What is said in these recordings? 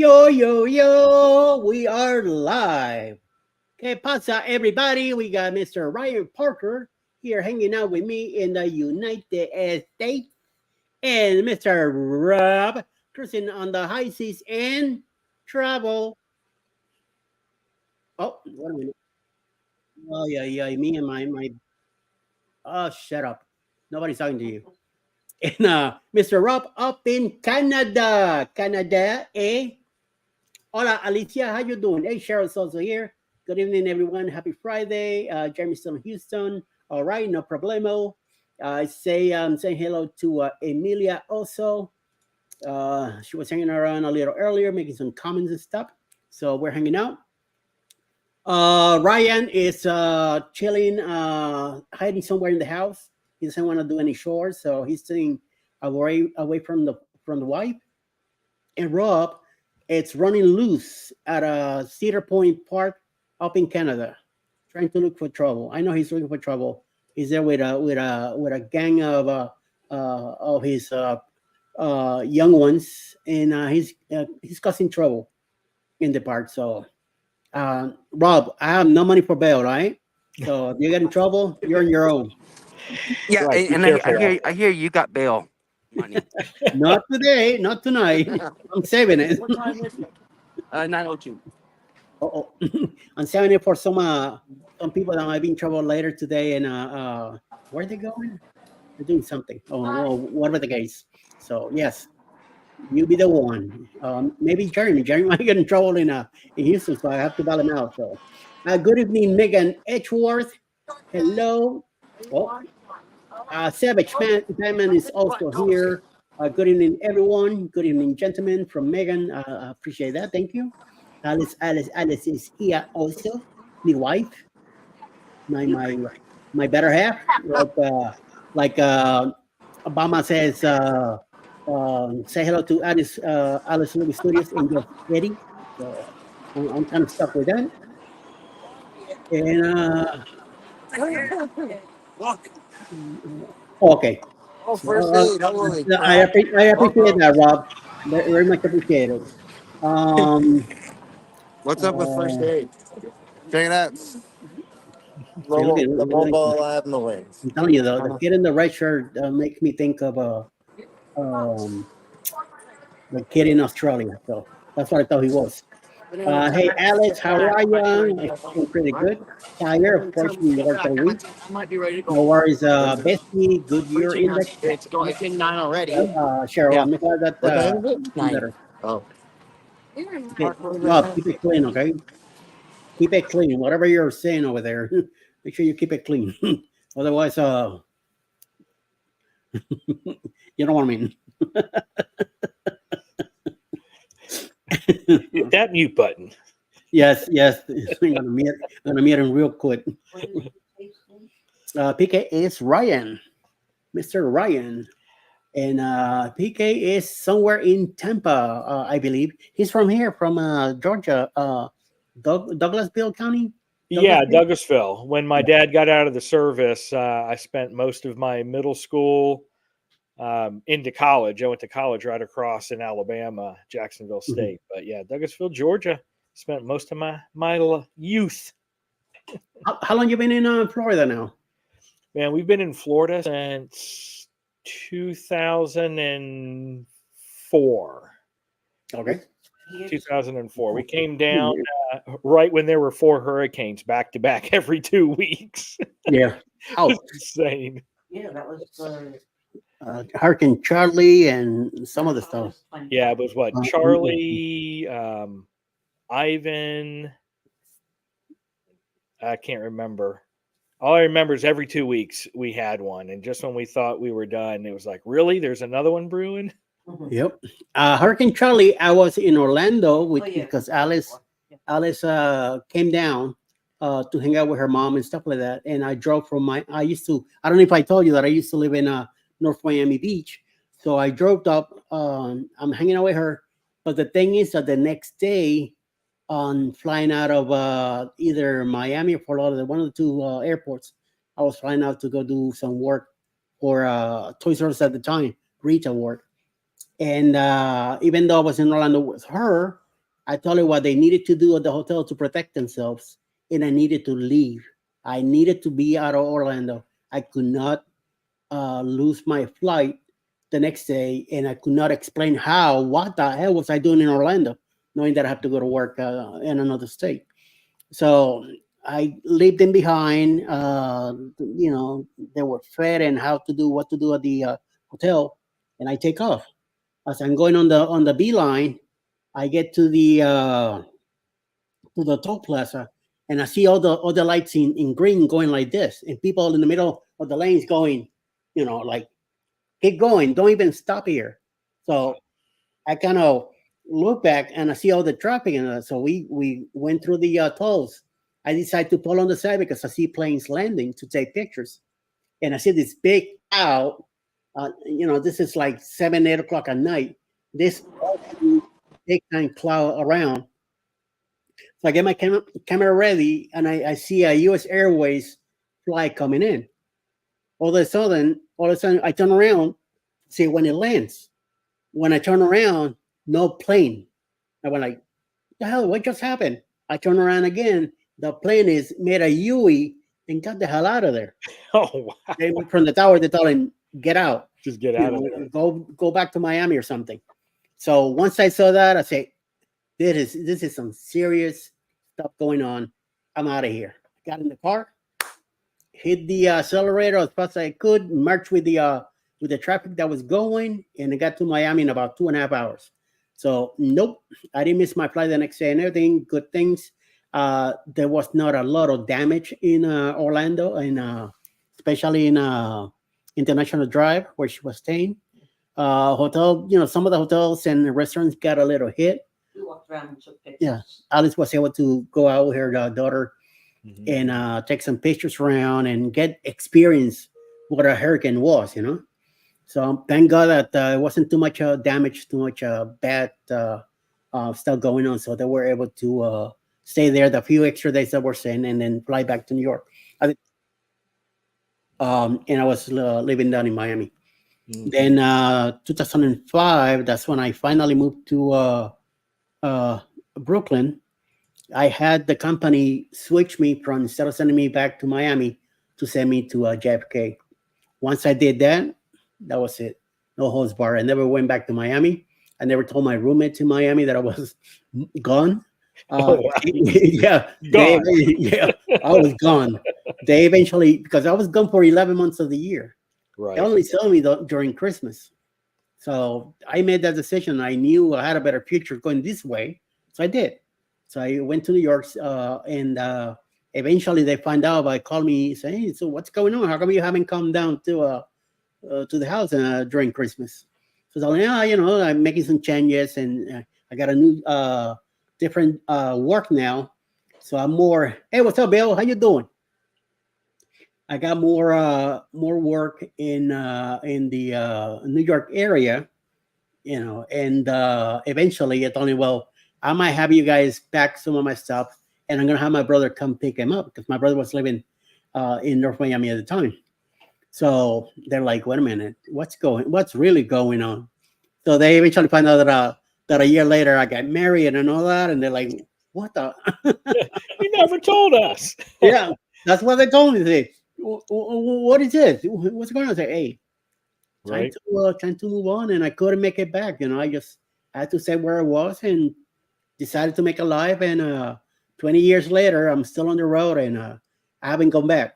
Yo, yo, yo, we are live. Que pasa, everybody? We got Mr. Ryan Parker here hanging out with me in the United States and Mr. Rob cruising on the high seas and travel. Oh, wait a minute. Oh, yeah, yeah, me and my. Oh, shut up. Nobody's talking to you. And Mr. Rob up in Canada. Canada, eh? Hola, Alicia. How you doing? Hey, Cheryl's also here. Good evening, everyone. Happy Friday. Jeremy's still in Houston. All right, no problemo. Saying hello to Emilia also. She was hanging around a little earlier, making some comments and stuff. So we're hanging out. Ryan is chilling, hiding somewhere in the house. He doesn't want to do any chores, so he's sitting away from the wife. And Rob, it's running loose at a Cedar Point Park up in Canada, trying to look for trouble. I know he's looking for trouble. He's there with a gang of his young ones, and he's causing trouble in the park. So, Rob, I have no money for bail, right? So if you get in trouble, you're on your own. Yeah, Right, be and careful. I hear you got bail money. Not today, not tonight. I'm saving it. What time is it? 9:02. Oh, I'm saving it for some people that might be in trouble later today. And where are they going? They're doing something. Oh, well, whatever the case. So yes, you be the one. Maybe Jeremy. Jeremy might get in trouble in Houston, so I have to bail him out. So, good evening, Megan Edgeworth. Hello. Oh, Savage Man is also here. Good evening, everyone. Good evening, gentlemen. From Megan, appreciate that. Thank you. Alice is here also. My wife, my better half. Like Obama says. Say hello to Alice Louis Studios and just Eddie. So I'm kind of stuck with that. And okay. Oh, first aid. Holy I, crap. I appreciate that, Rob. Very much appreciated. Um, What's up with first uh, aid? Check it out. see, The look at mobile lab in the wings. I'm telling you, the kid in the red shirt makes me think of um, the kid in Australia. So that's what I thought he was. Hey, Alex, how are you? I'm doing pretty good. Tired, unfortunately, worked all week. I might be ready to No go. worries, Bessie. Good year index. It's in 9 already. Cheryl, Yeah. I'm glad that What time is it? 9. better. Oh. Okay. Rob, keep it clean, okay? Keep it clean. Whatever you're saying over there, make sure you keep it clean. Otherwise, you know what I mean. Hit that mute button. Yes. I'm gonna meet him real quick. PK is Ryan, Mr. Ryan, and PK is somewhere in Tampa, I believe. He's from here, from Georgia, Douglasville County. Yeah, Douglasville? Douglasville. When my dad got out of the service, I spent most of my middle school into college. I went to college right across in Alabama, Jacksonville State. But yeah, Douglasville, Georgia. Spent most of my youth. How long you been in Florida now? Man, we've been in Florida since 2004. Okay. 2004. We came down right when there were 4 hurricanes back to back every 2 weeks. Yeah. It was insane. Yeah, that was Hurricane Charlie and some of the stuff. Yeah, it was what? Charlie, Ivan. I can't remember. All I remember is every 2 weeks we had one. And just when we thought we were done, it was like, really? There's another one brewing? Yep. Hurricane Charlie, I was in Orlando because Alice came down to hang out with her mom and stuff like that. And I drove from I don't know if I told you that I used to live in North Miami Beach. So I drove up, I'm hanging out with her. But the thing is that the next day, on flying out of either Miami or Fort Lauderdale, one of the two airports, I was flying out to go do some work for Toys R Us at the time, retail work. And even though I was in Orlando with her, I told her what they needed to do at the hotel to protect themselves, and I needed to leave. I needed to be out of Orlando. I could not lose my flight the next day, and I could not explain how. What the hell was I doing in Orlando, knowing that I have to go to work in another state? So I leave them behind. They were fed and how to do what to do at the hotel, and I take off. As I'm going on the beeline, I get to the toll plaza, and I see all the lights in green going like this, and people in the middle of the lanes going, like keep going, don't even stop here. So I kind of look back and I see all the traffic, and so we went through the tolls. I decided to pull on the side because I see planes landing to take pictures, and I see this big cloud. This is like 7, 8 o'clock at night. This big time cloud around. So I get my camera ready, and I see a U.S. Airways flight coming in. All of a sudden, I turn around, see when it lands. When I turn around, no plane. I went like, the hell, what just happened? I turn around again. The plane is made a U and got the hell out of there. Oh, wow. From the tower, they told him, get out. Just get out of there. Go back to Miami or something. So once I saw that, I say, this is some serious stuff going on. I'm out of here. Got in the car, hit the accelerator as fast as I could, march with the traffic that was going, and I got to Miami in about 2.5 hours. So nope, I didn't miss my flight the next day and everything. Good things. There was not a lot of damage in Orlando, and especially in International Drive where she was staying. Hotel, some of the hotels and restaurants got a little hit. We walked around and took pictures. Yeah, Alice was able to go out with her daughter Mhm. and take some pictures around and get experience what a hurricane was. So thank God that it wasn't too much damage, too much bad stuff going on. So they were able to stay there the few extra days that we're staying and then fly back to New York. And I was living down in Miami. Mhm. Then 2005, that's when I finally moved to Brooklyn. I had the company switch me from, instead of sending me back to Miami, to send me to JFK. Once I did that, that was it. No holds bar. I never went back to Miami. I never told my roommates in Miami that I was gone. Oh, wow. Yeah, Gone. yeah, I was gone. They eventually, because I was gone for 11 months of the year. Right. They only saw me during Christmas. So I made that decision. I knew I had a better future going this way. So I did. So I went to New York, and eventually they find out by calling me saying, hey, so what's going on? How come you haven't come down to the house during Christmas? So I was like, yeah, I'm making some changes, and I got a new different work now. So I'm more, hey, what's up, Bill? How you doing? I got more work in the New York area, and eventually I told me, well, I might have you guys pack some of my stuff, and I'm gonna have my brother come pick him up because my brother was living in North Miami at the time. So they're like, wait a minute, what's really going on? So they eventually find out that a year later I got married and all that, and they're like, what the? You never told us. Yeah, that's what they told me. They say, what is this? What's going on? I say, hey, Right. trying to move on, and I couldn't make it back. I just had to say where I was and decided to make a life. And 20 years later, I'm still on the road, and I haven't come back.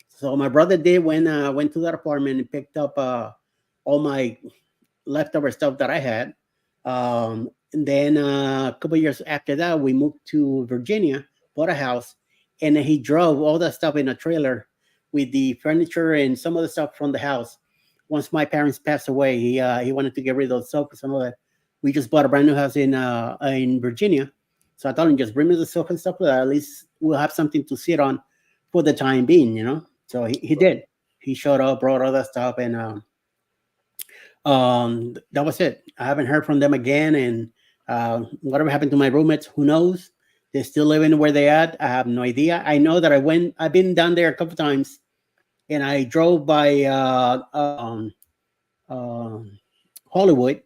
So my brother did when went to that apartment and picked up all my leftover stuff that I had. And then a couple years after that, we moved to Virginia, bought a house, and then he drove all that stuff in a trailer with the furniture and some of the stuff from the house. Once my parents passed away, he wanted to get rid of those sofas and all that. We just bought a brand new house in Virginia. So I told him, just bring me the sofa and stuff like that. At least we'll have something to sit on for the time being. So he did. He showed up, brought all that stuff, and that was it. I haven't heard from them again, and whatever happened to my roommates, who knows? They're still living where they at. I have no idea. I know that I've been down there a couple times, and I drove by Hollywood,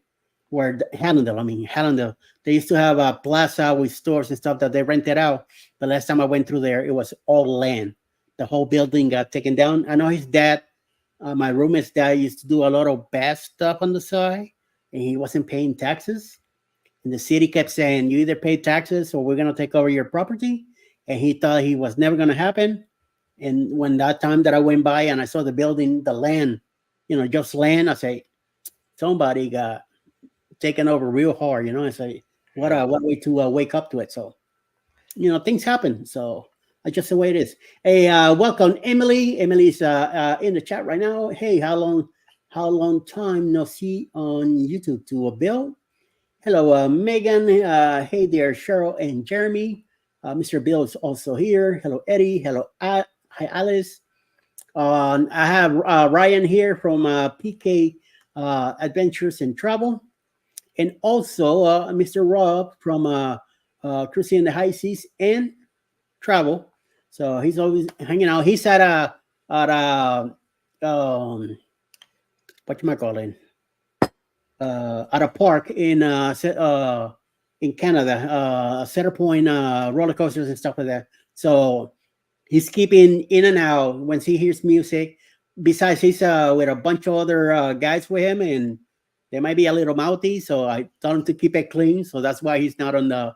where Hallandale. I mean, Hallandale. They used to have a plaza with stores and stuff that they rented out. The last time I went through there, it was all land. The whole building got taken down. I know his dad, my roommate's dad, used to do a lot of bad stuff on the side, and he wasn't paying taxes. And the city kept saying, "You either pay taxes or we're gonna take over your property." And he thought he was never gonna happen. And when that time that I went by and I saw the building, the land, just land, I say, somebody got taken over real hard. I say, what way to wake up to it. So, things happen. So that's just the way it is. Hey, welcome, Emily. Emily's in the chat right now. Hey, how long time no see on YouTube? To a Bill. Hello, Megan. Hey there, Cheryl and Jeremy. Mr. Bill is also here. Hello, Eddie. Hello, hi, Alice. I have Ryan here from PK Adventures and Travel, and also Mr. Rob from Cruising in the High Seas and Travel. So he's always hanging out. He's at what you might call it, at a park in Canada, Cedar Point, roller coasters and stuff like that. So he's keeping in and out when he hears music. Besides, he's with a bunch of other guys with him, and they might be a little mouthy. So I told him to keep it clean. So that's why he's not on the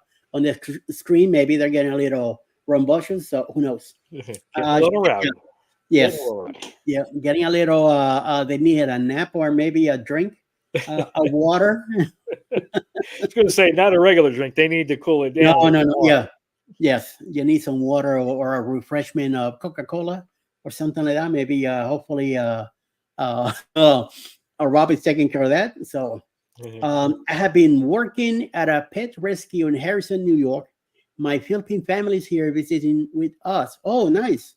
screen. Maybe they're getting a little rambunctious. So who knows? A little rowdy. Yes. Yeah, getting a little. They needed a nap or maybe a drink, a water. I was going to say not a regular drink. They need to cool it down. No. Yeah. Yes, you need some water or a refreshment of Coca-Cola or something like that. Maybe, hopefully, Rob is taking care of that. So, I have been working at a pet rescue in Harrison, New York. My Philippine family is here visiting with us. Oh, nice.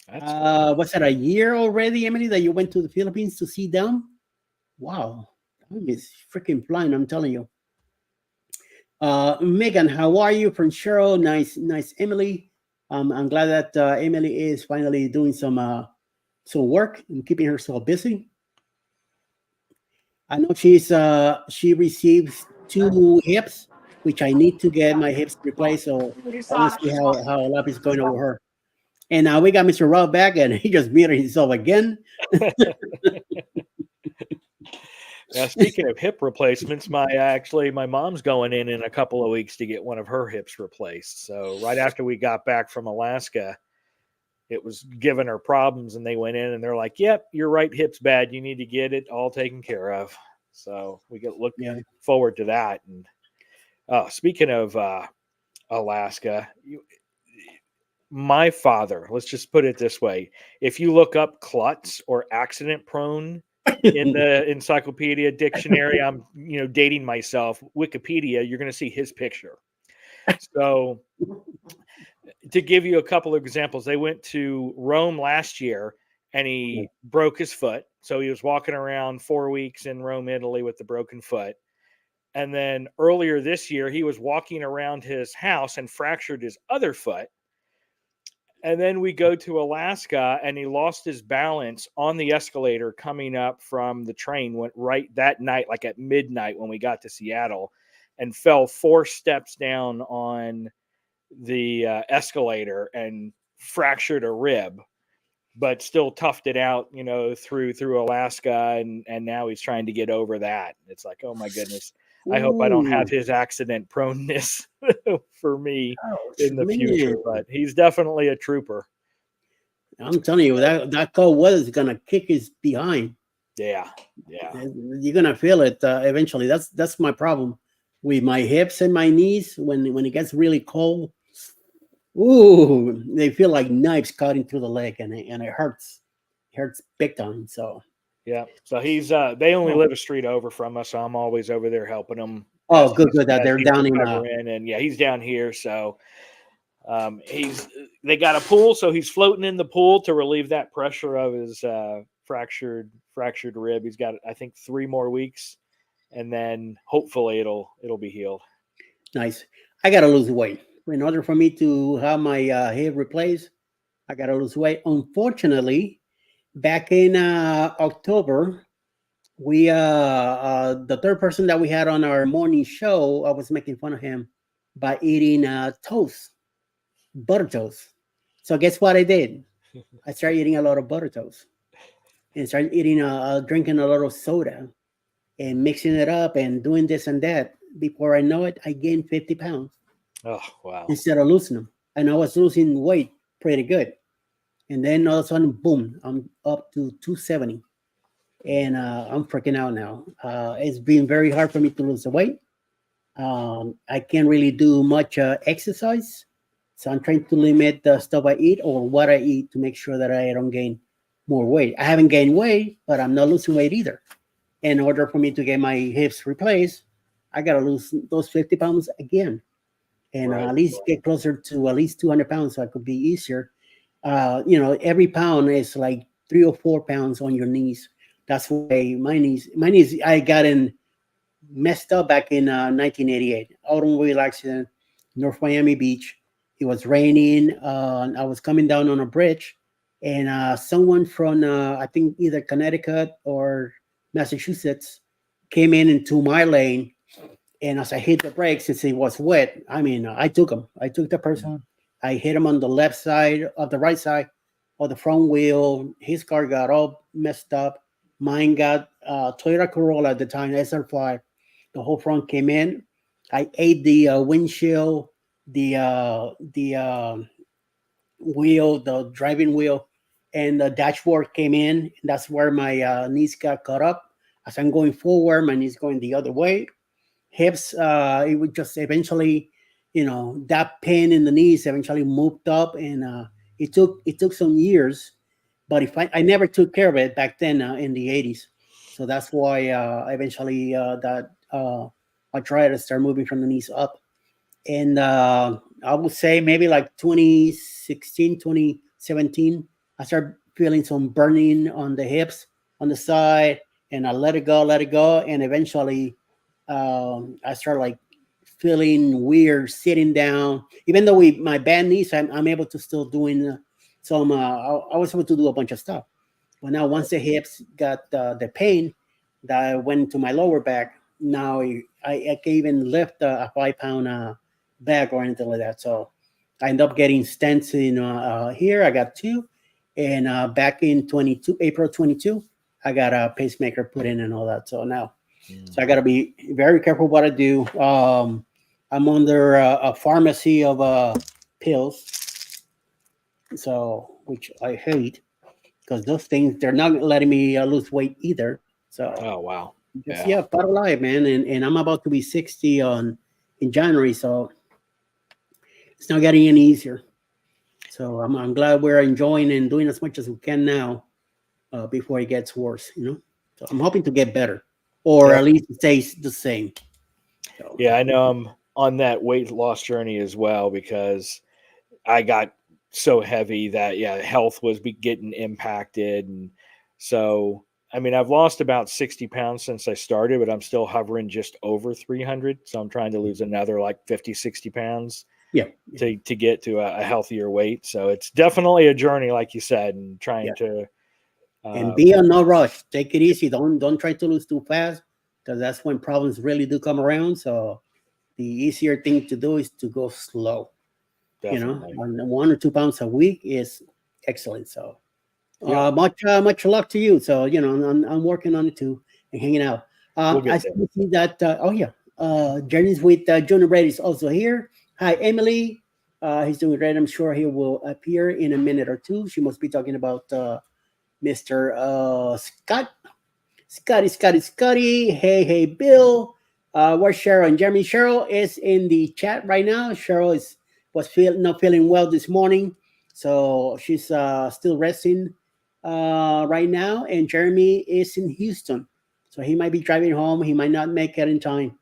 What's that, a year already, Emily, that you went to the Philippines to see them? Wow. It's freaking flying, I'm telling you. Megan, how are you? From Cheryl, nice, Emily. I'm glad that Emily is finally doing some work and keeping herself busy. I know she receives 2 hips, which I need to get my hips replaced. So I want to see how life is going over her. And now we got Mr. Rob back, and he just muted himself again. Speaking of hip replacements, my mom's going in a couple of weeks to get one of her hips replaced. So right after we got back from Alaska, it was giving her problems, and they went in and they're like, "Yep, your right hip's bad. You need to get it all taken care of." So we look forward to that. And speaking of Alaska, my father, let's just put it this way: if you look up klutz or accident prone in the encyclopedia dictionary, I'm dating myself, Wikipedia, you're going to see his picture. So to give you a couple of examples, they went to Rome last year and he broke his foot. So he was walking around 4 weeks in Rome, Italy with the broken foot. And then earlier this year, he was walking around his house and fractured his other foot. And then we go to Alaska and he lost his balance on the escalator coming up from the train, went right that night, like at midnight when we got to Seattle, and fell 4 steps down on the escalator and fractured a rib, but still toughed it out, through Alaska. And now he's trying to get over that. It's like, oh my goodness. I hope I don't have his accident proneness for me in the future, but he's definitely a trooper. I'm telling you, that cold weather is gonna kick his behind. Yeah. You're gonna feel it eventually. That's my problem with my hips and my knees. When it gets really cold, they feel like knives cutting through the leg, and it hurts. It hurts big time. So. Yeah, so he's they only live a street over from us, so I'm always over there helping them. Oh, good that they're down in and he's down here, so they got a pool, so he's floating in the pool to relieve that pressure of his fractured rib. He's got, I think, 3 more weeks, and then hopefully it'll be healed. Nice. I gotta lose weight in order for me to have my hip replaced. I gotta lose weight. Unfortunately, back in October, We the third person that we had on our morning show, I was making fun of him by eating toast, butter toast. So guess what I did? I started eating a lot of butter toast and started eating drinking a lot of soda and mixing it up and doing this and that. Before I know it, I gained 50 pounds Oh, wow. instead of losing them, and I was losing weight pretty good. And then all of a sudden, boom, I'm up to 270, and I'm freaking out now. It's been very hard for me to lose the weight. I can't really do much exercise, so I'm trying to limit the stuff I eat or what I eat to make sure that I don't gain more weight. I haven't gained weight, but I'm not losing weight either. In order for me to get my hips replaced, I gotta lose those 50 pounds again, and Right. at least get closer to at least 200 pounds, so it could be easier. Every pound is like 3 or 4 pounds on your knees. That's why my knees, I got in messed up back in 1988. Automobile accident, North Miami Beach. It was raining. I was coming down on a bridge, and someone from I think either Connecticut or Massachusetts came in into my lane, and as I hit the brakes, since it was wet, I mean, I took him. I took the person. I hit him on the left side of the right side of the front wheel. His car got all messed up. Mine got Toyota Corolla at the time, SR5. The whole front came in. I ate the windshield, the wheel, the driving wheel, and the dashboard came in. And that's where my knees got cut up. As I'm going forward, my knees going the other way. Hips, it would just eventually, that pain in the knees eventually moved up, and it took some years, but if I never took care of it back then in the 80s, so that's why eventually that I tried to start moving from the knees up, and I would say maybe like 2016, 2017, I started feeling some burning on the hips, on the side, and I let it go, and eventually I started like feeling weird sitting down. Even though my bad knees, I'm able to still doing some. I was able to do a bunch of stuff, but now once the hips got the pain that went to my lower back, now I can even lift a 5 pound bag or anything like that. So I end up getting stents in here. I got two, and back in 22 April 22, I got a pacemaker put in and all that. So now, so I got to be very careful what I do. I'm under a pharmacy of pills, so which I hate because those things they're not letting me lose weight either. So Oh, wow. just Yeah. yeah, part of life, man. And I'm about to be 60 in January, so it's not getting any easier. So I'm glad we're enjoying and doing as much as we can now before it gets worse. So I'm hoping to get better, or Yeah. at least it stays the same. So Yeah. I know I'm on that weight loss journey as well because I got so heavy that, yeah, health was getting impacted. And so, I mean, I've lost about 60 pounds since I started, but I'm still hovering just over 300. So I'm trying to lose another like 50, 60 pounds yeah, to get to a healthier weight. So it's definitely a journey, like you said, and yeah. trying to, And uh, be on no rush. Take it easy. Don't try to lose too fast because that's when problems really do come around. So the easier thing to do is to go slow. definitely. On 1 or 2 pounds a week is excellent. So Yep. much luck to you. So I'm working on it too and hanging out. We'll I get there. still see that. Oh yeah, Journey's with Junior Brady is also here. Hi Emily. He's doing great. I'm sure he will appear in a minute or two. She must be talking about Mr. Scott. Scotty. Hey, Bill. Where's Cheryl and Jeremy? Cheryl is in the chat right now. Cheryl was not feeling well this morning, so she's still resting right now. And Jeremy is in Houston, so he might be driving home. He might not make it in time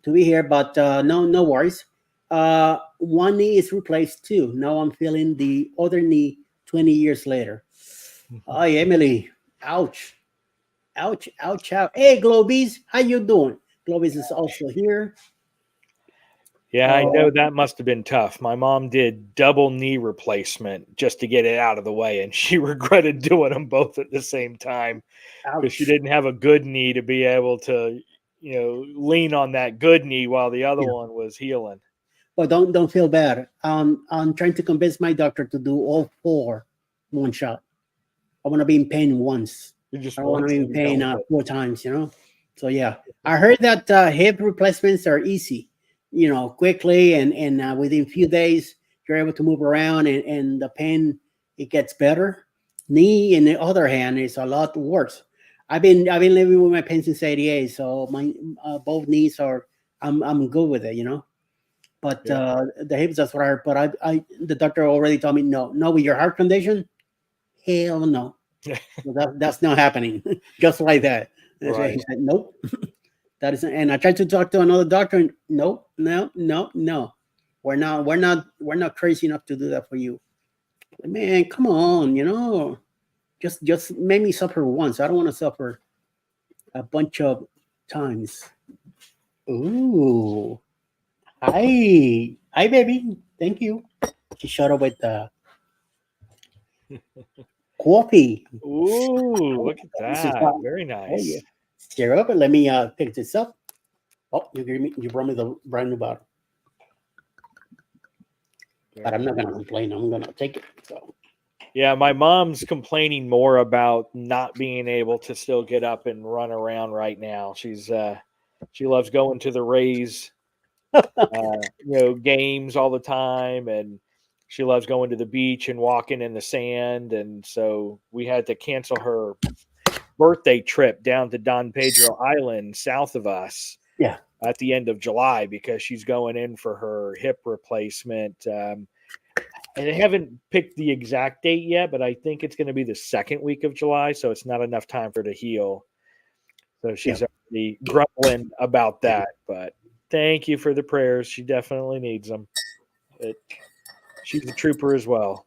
to be here, but no worries. One knee is replaced too. Now I'm feeling the other knee 20 years later. Hi, Emily. Ouch. Ouch. Hey, Globies, how you doing? Globies is also here. Yeah, I know that must have been tough. My mom did double knee replacement just to get it out of the way, and she regretted doing them both at the same time because she Ouch. didn't have a good knee to be able to, lean on that good knee while the other Yeah. one was healing. But don't feel bad. I'm trying to convince my doctor to do all four one shot. I want to be in pain once. You just I don't want want to be to in be done pain with it. 4 times. So yeah, I heard that hip replacements are easy. Quickly and within a few days you're able to move around and the pain it gets better. Knee, in the other hand, is a lot worse. I've been living with my pain since '88, so my both knees are I'm good with it. But Yeah. the hips, that's what I heard. But I the doctor already told me no, with your heart condition, hell no. So that's not happening. Just like that. And so Right. he said, nope, that isn't. And I tried to talk to another doctor, and nope, no, no, no. We're not crazy enough to do that for you. Man, come on, just make me suffer once. I don't want to suffer a bunch of times. Ooh, hi, baby. Thank you. She showed up with coffee. Ooh, look at This is that. not. Very Oh yeah. nice. Stir up and let me pick this up. Oh, you brought me the brand new bottle, but I'm Very not nice. gonna complain. I'm gonna take it. So Yeah, my mom's complaining more about not being able to still get up and run around right now. She loves going to the Rays games all the time, and she loves going to the beach and walking in the sand. And so we had to cancel her birthday trip down to Don Pedro Island, south of us, yeah, at the end of July because she's going in for her hip replacement. And they haven't picked the exact date yet, but I think it's going to be the second week of July, so it's not enough time for her to heal. So yeah. she's already grumbling about that. But thank you for the prayers. She definitely needs them. She's a trooper as well.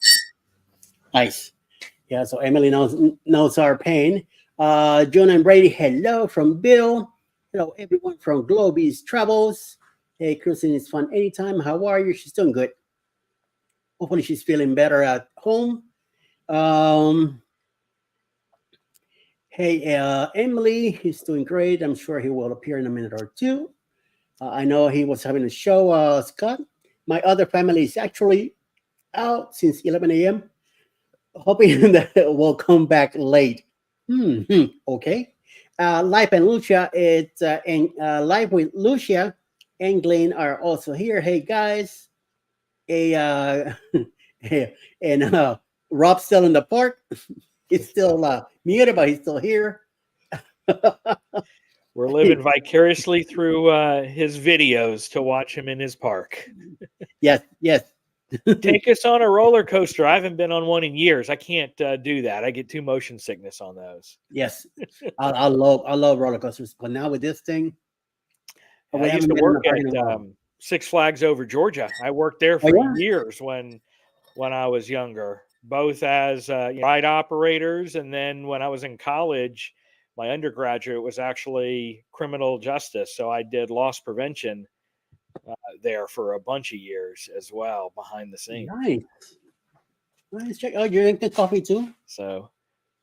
Nice. Yeah. So Emily knows our pain. Jonah and Brady, hello from Bill. Hello everyone from Globies Travels. Hey, cruising is fun anytime. How are you? She's doing good. Hopefully, she's feeling better at home. Um, Hey, Emily, he's doing great. I'm sure he will appear in a minute or two. I know he was having a show, Scott. My other family is actually out since 11 a.m., hoping that it will come back late. Okay. Live and Lucia, Live with Lucia and Glenn are also here. Hey, guys. Hey, and Rob's still in the park. He's still muted, but he's still here. We're living vicariously through his videos to watch him in his park. Yes, yes. Take us on a roller coaster. I haven't been on one in years. I can't do that. I get too motion sickness on those. Yes, I love roller coasters, but now with this thing, I we used haven't to been in a work park at in a while. Six Flags over Georgia. I worked there Oh for yeah, years when I was younger, both as ride operators, and then when I was in college, my undergraduate was actually criminal justice, so I did loss prevention there for a bunch of years as well behind the scenes. nice, nice. Check. Oh, you drink the coffee too? So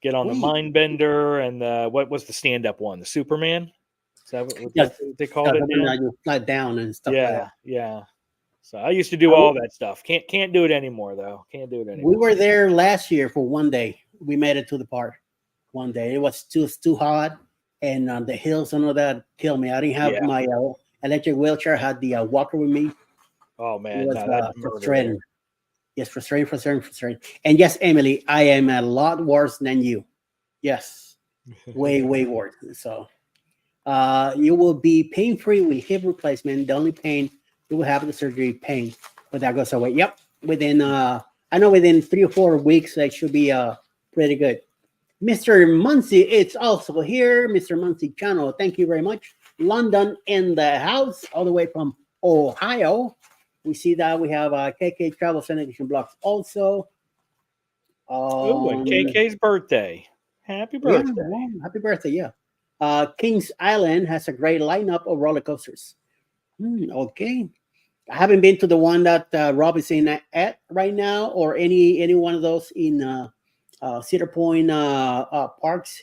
get on the Sweet. mind bender and what was the stand up one? The Superman? Is that what Yes, they called it something now? that you flat down and stuff like that. Yeah. So I used to do Uh, all that stuff. Can't do it anymore though. Can't do it We anymore. were there last year for one day. We made it to the park one day. It was too hot, and the hills and all that killed me. I didn't have Yeah. my electric wheelchair. I had the walker with me. Oh It man, was no, that's murder frustrating. there. Yes, frustrating. And yes, Emily, I am a lot worse than you. Yes, way, way worse. So you will be pain free with hip replacement. The only pain you will have the surgery pain, but that goes away. Yep. I know within 3 or 4 weeks, that should be pretty good. Mr. Muncie, it's also here. Mr. Muncie Channel, thank you very much. London in the house, all the way from Ohio. We see that we have KK Travel Sanitation Blocks also. Oh, and KK's birthday. Happy Yeah, birthday. well, happy birthday. Yeah. Kings Island has a great lineup of roller coasters. Okay. I haven't been to the one that Rob is in at right now, or any one of those in Cedar Point parks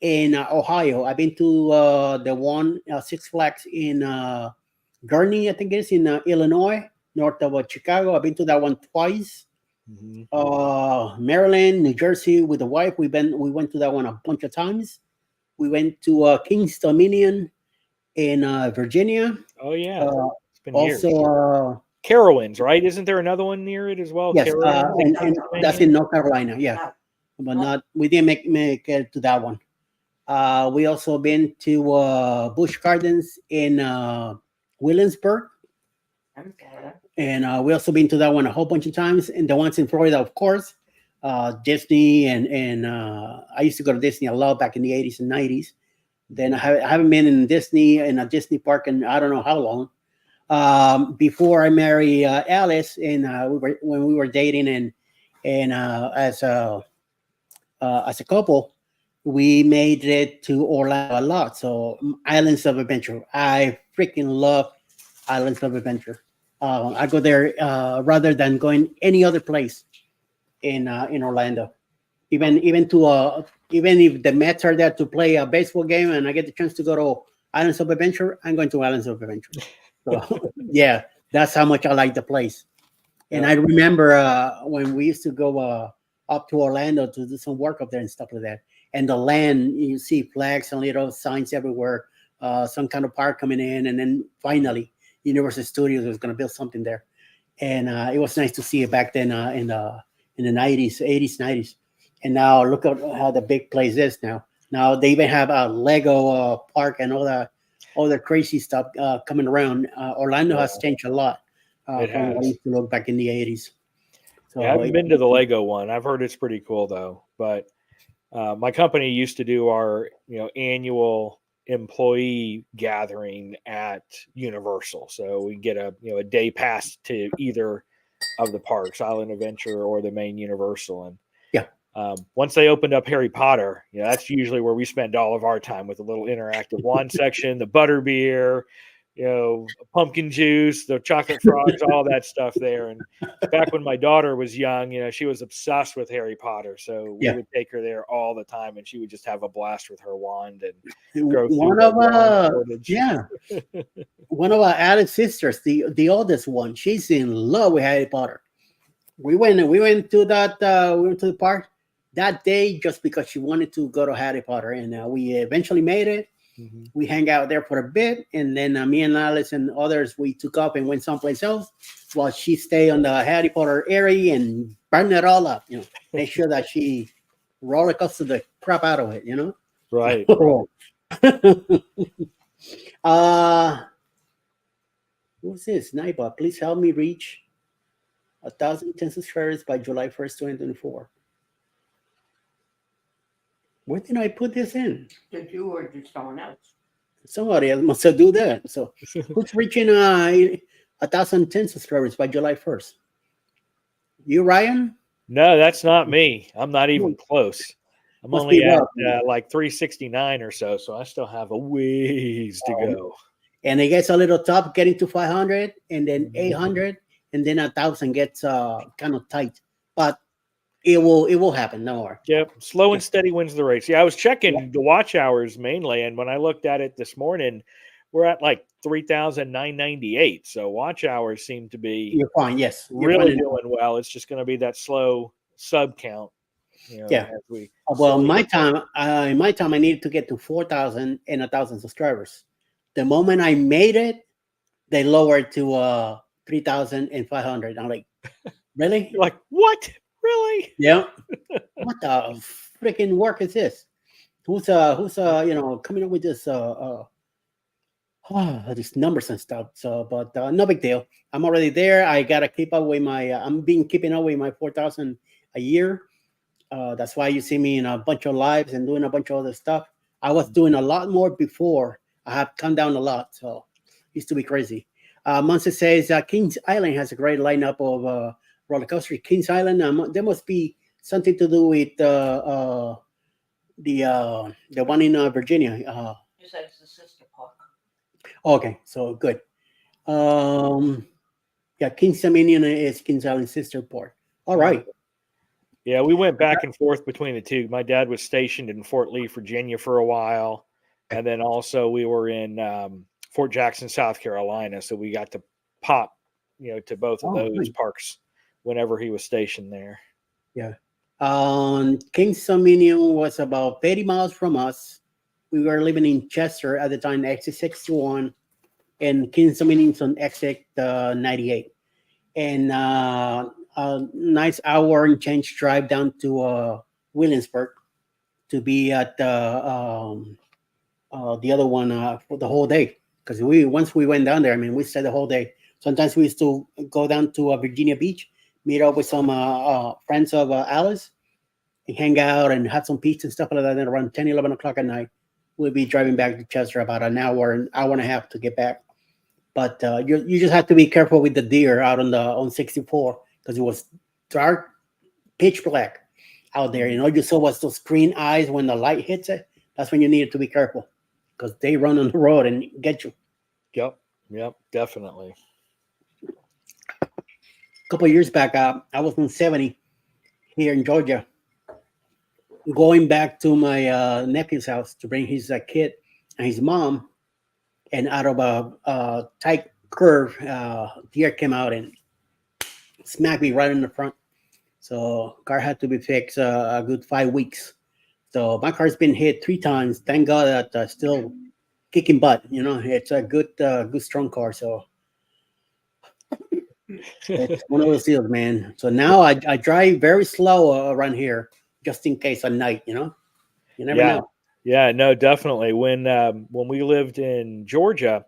in Ohio. I've been to the one Six Flags in Gurney, I think it is in Illinois, north of Chicago. I've been to that one twice. Mhm. Maryland, New Jersey with the wife. We went to that one a bunch of times. We went to King's Dominion in Virginia. Oh yeah, Uh, it's been years. also, Carowinds, right? Isn't there another one near it as well? yes, Carowinds in and that's Pennsylvania? in North Carolina. Yeah, but not we didn't make it to that one. We also been to Busch Gardens in Williamsburg, and we also been to that one a whole bunch of times. And the ones in Florida, of course, Disney and I used to go to Disney a lot back in the 80s and 90s. Then I haven't been in Disney in a Disney park in I don't know how long. Before I married Alice, and when we were dating, and as a couple, we made it to Orlando a lot. So Islands of Adventure, I freaking love Islands of Adventure. I go there rather than going any other place in Orlando. Even to even if the Mets are there to play a baseball game, and I get the chance to go to Islands of Adventure, I'm going to Islands of Adventure. So yeah, that's how much I like the place. And Yeah. I remember when we used to go up to Orlando to do some work up there and stuff like that. And the land, you see flags and little signs everywhere, some kind of park coming in, and then finally, Universal Studios was going to build something there, and it was nice to see it back then in the 90s, 80s, 90s. And now look at how the big place is now. Now they even have a Lego park and all the crazy stuff coming around. Orlando has Yeah, changed a lot it from what it has. used to look back in the 80s. Yeah, I So haven't been to the Lego one. I've heard it's pretty cool though. But my company used to do our annual employee gathering at Universal, so we get a day pass to either of the parks, Island Adventure or the main Universal. And yeah, once they opened up Harry Potter, that's usually where we spend all of our time, with the little interactive wand section, the butter beer, pumpkin juice, the chocolate frogs, all that stuff there. And back when my daughter was young, she was obsessed with Harry Potter. So we yeah. would take her there all the time, and she would just have a blast with her wand and go through One the of wand shortage. yeah, one of our added sisters, the oldest one, she's in love with Harry Potter. We went to that we went to the park that day just because she wanted to go to Harry Potter, and we eventually made it. Mhm. We hang out there for a bit, and then me and Alice and others, we took up and went someplace else while she stayed on the Harry Potter area and burned it all up. Make sure that she roller coaster the crap out of it. Right. uh, who's this? Naiba, please help me reach 1,010 subscribers by July 1st, 2024. Where did I put this in? Did you or did someone else? Somebody else must have do that. So who's reaching 1,010 subscribers by July 1st? You, Ryan? No, that's not me. I'm not even close. I'm Must only be at Rob. like 369 or so, so I still have a ways to go. And it gets a little tough getting to 500, and then Mhm. 800, and then 1,000 gets kind of tight. But it will happen. No worry. Yep, slow and steady wins the race. Yeah, I was checking the watch hours mainly, and when I looked at it this morning, we're at like 3,998. So watch hours seem to be You're fine. Yes, you're really fine. doing well. It's just going to be that slow sub count, Yeah. as we. Well, slowly in my time, I needed to get to 4,000 and 1,000 subscribers. The moment I made it, they lowered to 3,500. I'm like, really? You're like, what? Really? Yeah. What the freaking work is this? Who's coming up with this these numbers and stuff. So, but no big deal. I'm already there. I gotta keep up with my. Keeping up with my 4,000 a year. That's why you see me in a bunch of lives and doing a bunch of other stuff. I was doing a lot more before. I have come down a lot, so used to be crazy. Monster says Kings Island has a great lineup of roller coasters. Kings Island, there must be something to do with the one in Virginia. You said it's the sister park. Okay, so good. Um, Yeah, King's Dominion is Kings Island's sister port. All right. Yeah, we went back and forth between the two. My dad was stationed in Fort Lee, Virginia for a while. And then also we were in Fort Jackson, South Carolina. So we got to pop, to both of those nice. parks whenever he was stationed there. Yeah. King's Dominion was about 30 miles from us. We were living in Chester at the time, exit 61, and King's Dominion's on exit 98. And a nice hour and change drive down to Williamsburg to be at the other one for the whole day. Because once we went down there, I mean, we stayed the whole day. Sometimes we used to go down to Virginia Beach, meet up with some friends of Alice, and hang out and have some pizza and stuff like that. Then around 10, 11 o'clock at night, we'll be driving back to Chester about an hour and a half to get back. But you just have to be careful with the deer out on 64 because it was dark, pitch black out there. You saw what's those green eyes when the light hits it. That's when you needed to be careful because they run on the road and get you. Yep, definitely. A couple of years back, I was on 70 here in Georgia, going back to my nephew's house to bring his kid and his mom. And out of a tight curve, deer came out and smacked me right in the front. So car had to be fixed a good 5 weeks. So my car's been hit 3 times. Thank God that still kicking butt. It's a good strong car. So it's one of those deals, man. So now I drive very slow around here just in case at night. You never know. Yeah, no, definitely. When we lived in Georgia,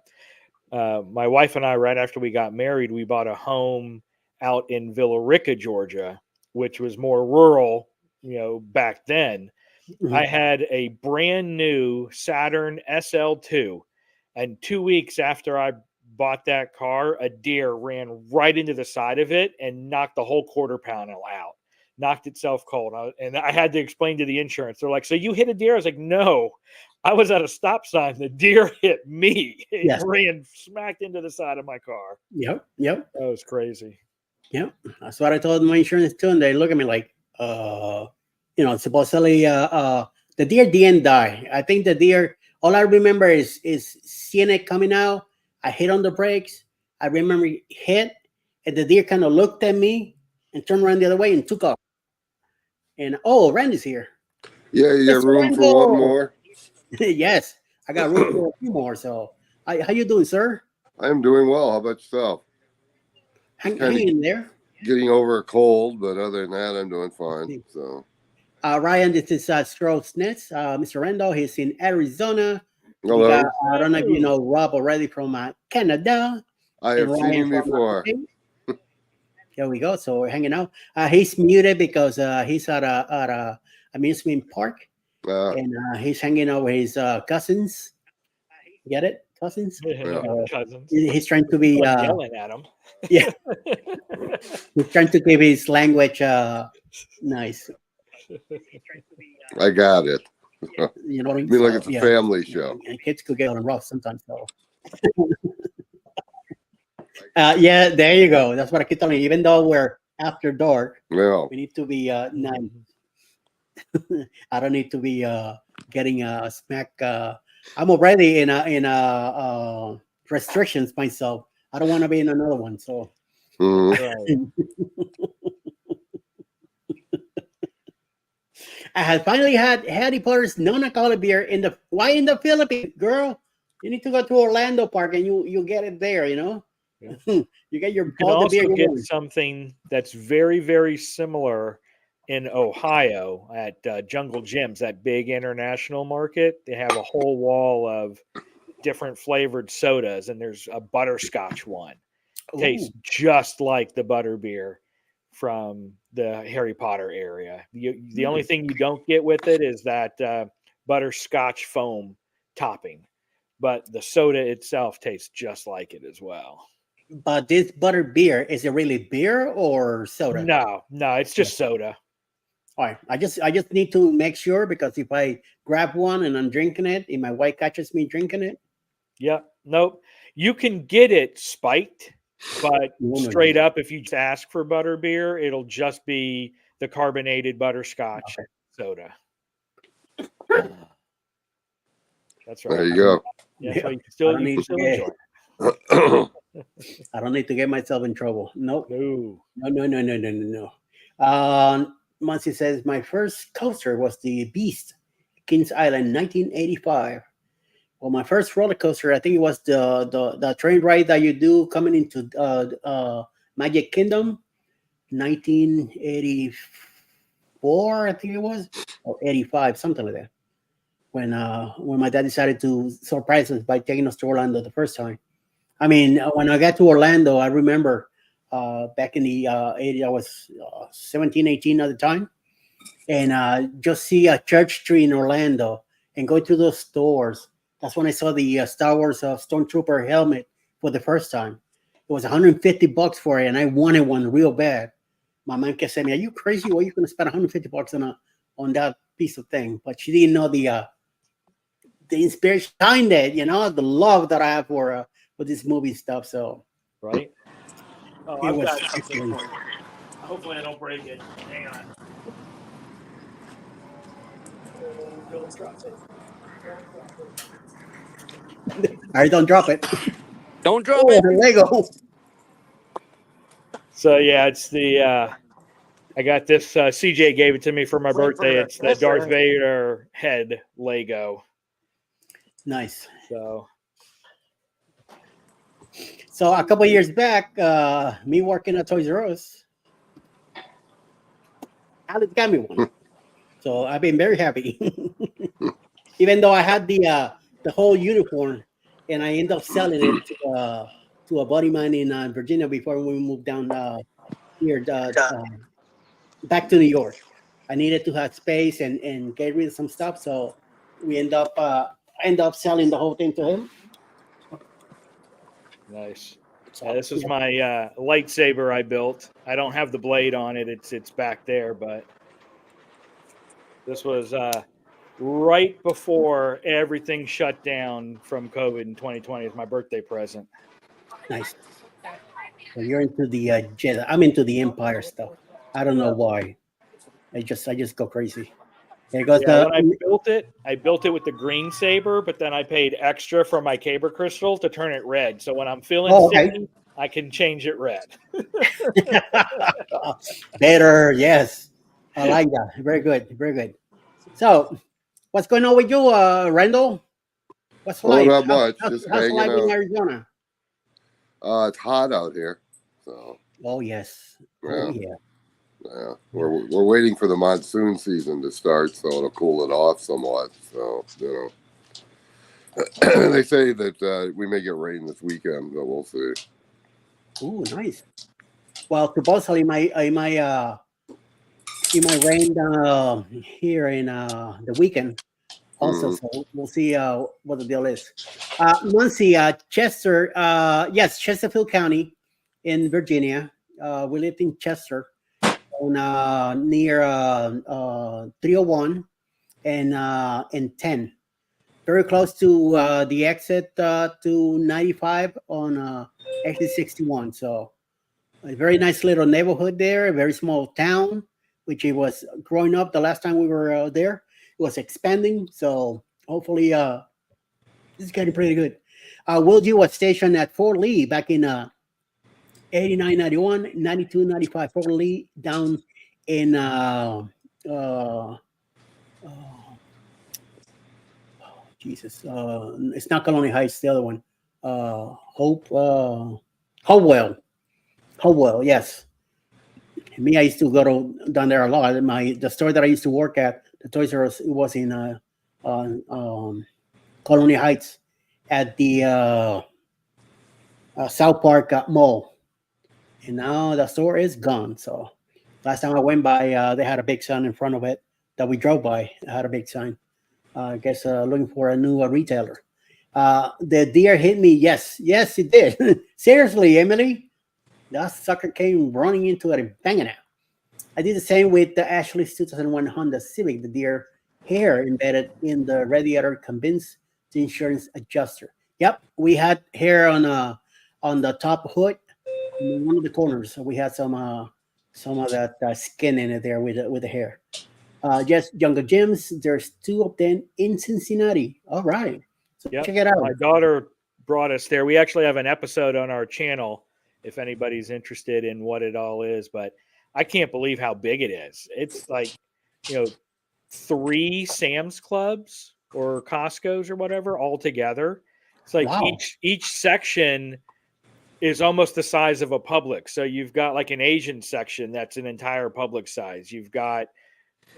my wife and I, right after we got married, we bought a home out in Villa Rica, Georgia, which was more rural, back then. Mhm. I had a brand new Saturn SL2, and 2 weeks after I bought that car, a deer ran right into the side of it and knocked the whole quarter panel out. Knocked itself cold. And I had to explain to the insurance. They're like, so you hit a deer? I was like, no, I was at a stop sign. The deer hit me. It ran smacked into the side of my car. Yep. That was crazy. Yep. That's what I told my insurance too. And they look at me like, supposedly the deer didn't die. I think the deer, all I remember is seeing it coming out. I hit on the brakes. I remember it hit, and the deer kind of looked at me and turned around the other way and took off. And Randy's here. Yeah, you got room for one more? Yes, I got room for a few more. So, how you doing, sir? I'm doing well. How about yourself? Hang in there. Getting over a cold, but other than that, I'm doing fine. So, Ryan, this is Stroh's Nets. Mr. Randall, he's in Arizona. hello. I don't know if you know Rob already from Canada. I have seen him before. There we go. So we're hanging out. He's muted because he's at a amusement park, and he's hanging out with his cousins. Get it, cousins? Cousins. He's trying to be yelling at him. Yeah, he's trying to keep his language nice. I got it. You know what I mean? I mean, like it's a family show. And kids could get on rough sometimes. So. Yeah, there you go. That's what I keep telling you. Even though we're after dark, we need to be nice. I don't need to be getting a smack. I'm already in a restrictions myself. I don't want to be in another one. So. I had finally had Harry Potter's non-alcoholic beer in the Philippines, girl. You need to go to Orlando Park and you get it there. Yeah. You get your. You can also get something that's very, very similar in Ohio at Jungle Gyms, that big international market. They have a whole wall of different flavored sodas, and there's a butterscotch one. Tastes just like the butter beer from the Harry Potter area. The only thing you don't get with it is that butterscotch foam topping, but the soda itself tastes just like it as well. But this butter beer, is it really beer or soda? No, it's just soda. All right. I just need to make sure, because if I grab one and I'm drinking it, and my wife catches me drinking it. Yeah. Nope. You can get it spiked But No. straight up, if you just ask for butter beer, it'll just be the carbonated butterscotch soda. That's right. There you go. Yeah, so you can I still, don't you need can still to enjoy get- it. I don't need to get myself in trouble. Nope. No. No. Muncie says my first coaster was the Beast, Kings Island, 1985. Well, my first roller coaster, I think it was the train ride that you do coming into Magic Kingdom, 1984, I think it was, or 85, something like that. When my dad decided to surprise us by taking us to Orlando the first time. I mean, when I got to Orlando, I remember back in the 80s, I was 17, 18 at the time, and just see a church tree in Orlando and go to those stores. That's when I saw the Star Wars Stormtrooper helmet for the first time. It was $150 for it, and I wanted one real bad. My mom kept saying, "Are you crazy? What are you going to spend $150 on that piece of thing?" But she didn't know the inspiration behind it, the love that I have for this movie stuff. So Right? Oh, it I've was got something excellent. for you. Hopefully I don't break it. Hang on. Don't drop it. All right, don't drop it. Don't drop Oh, it. the Lego. So yeah, it's the I got this. CJ gave it to me for my birthday. It's the Darth Vader head Lego. Nice. So So a couple of years back, me working at Toys R Us, Alex got me one. So I've been very happy. Even though I had the whole uniform, and I ended up selling it to a buddy of mine in Virginia before we moved down here back to New York. I needed to have space and get rid of some stuff, so we end up selling the whole thing to him. nice. So, Yeah, this is yeah. my lightsaber I built. I don't have the blade on it. It's back there, but this was right before everything shut down from COVID in 2020. It's my birthday present. Nice. So you're into the Jedi. I'm into the Empire stuff. I don't know why. I just go crazy. There goes Yeah, when I the built it with the green saber, but then I paid extra for my Kyber crystal to turn it red. So when I'm feeling okay. sick, I can change it red. Better, yes. I like that. Very good. Very good. So what's going on with you, Randall? What's Oh, life? not much. Just How's hanging life in out. Arizona? It's hot out here, so Oh yes. Oh yeah, yeah. yeah. We're waiting for the monsoon season to start, so it'll cool it off somewhat. So they say that we may get rain this weekend, but we'll see. Ooh, nice. Well, supposedly it might rain here in the weekend also. Mhm. So we'll see what the deal is. Muncie, Chester, yes, Chesterfield County in Virginia. We lived in Chester on near 301 and 10. Very close to the exit to 95 on exit 61. So a very nice little neighborhood there, a very small town, which it was growing up the last time we were there. It was expanding. So hopefully it's getting pretty good. Will you was stationed at Fort Lee back in 89, 91, 92, 95. Fort Lee down in uh, Jesus. It's not Colonial Heights, the other one. Hopewell. Hopewell, yes. Me, I used to go down there a lot. The store that I used to work at, the Toys R Us, it was in Colonial Heights at the South Park Mall. And now the store is gone. So last time I went by, they had a big sign in front of it that we drove by. It had a big sign. I guess looking for a new retailer. The deer hit me. Yes, it did. Seriously, Emily, that sucker came running into it and banging it. I did the same with the Ashley's 2001 Honda Civic. The deer hair embedded in the radiator convinced the insurance adjuster. Yep, we had hair on the top hood in one of the corners. So we had some of that skin in it there with the hair. Just Jungle Gyms. There's 2 of them in Cincinnati. All right, so Yep. check it out. My daughter brought us there. We actually have an episode on our channel if anybody's interested in what it all is. But I can't believe how big it is. It's like, 3 Sam's Clubs or Costco's or whatever all together. It's like Wow. each section is almost the size of a Publix. So you've got like an Asian section that's an entire Publix size. You've got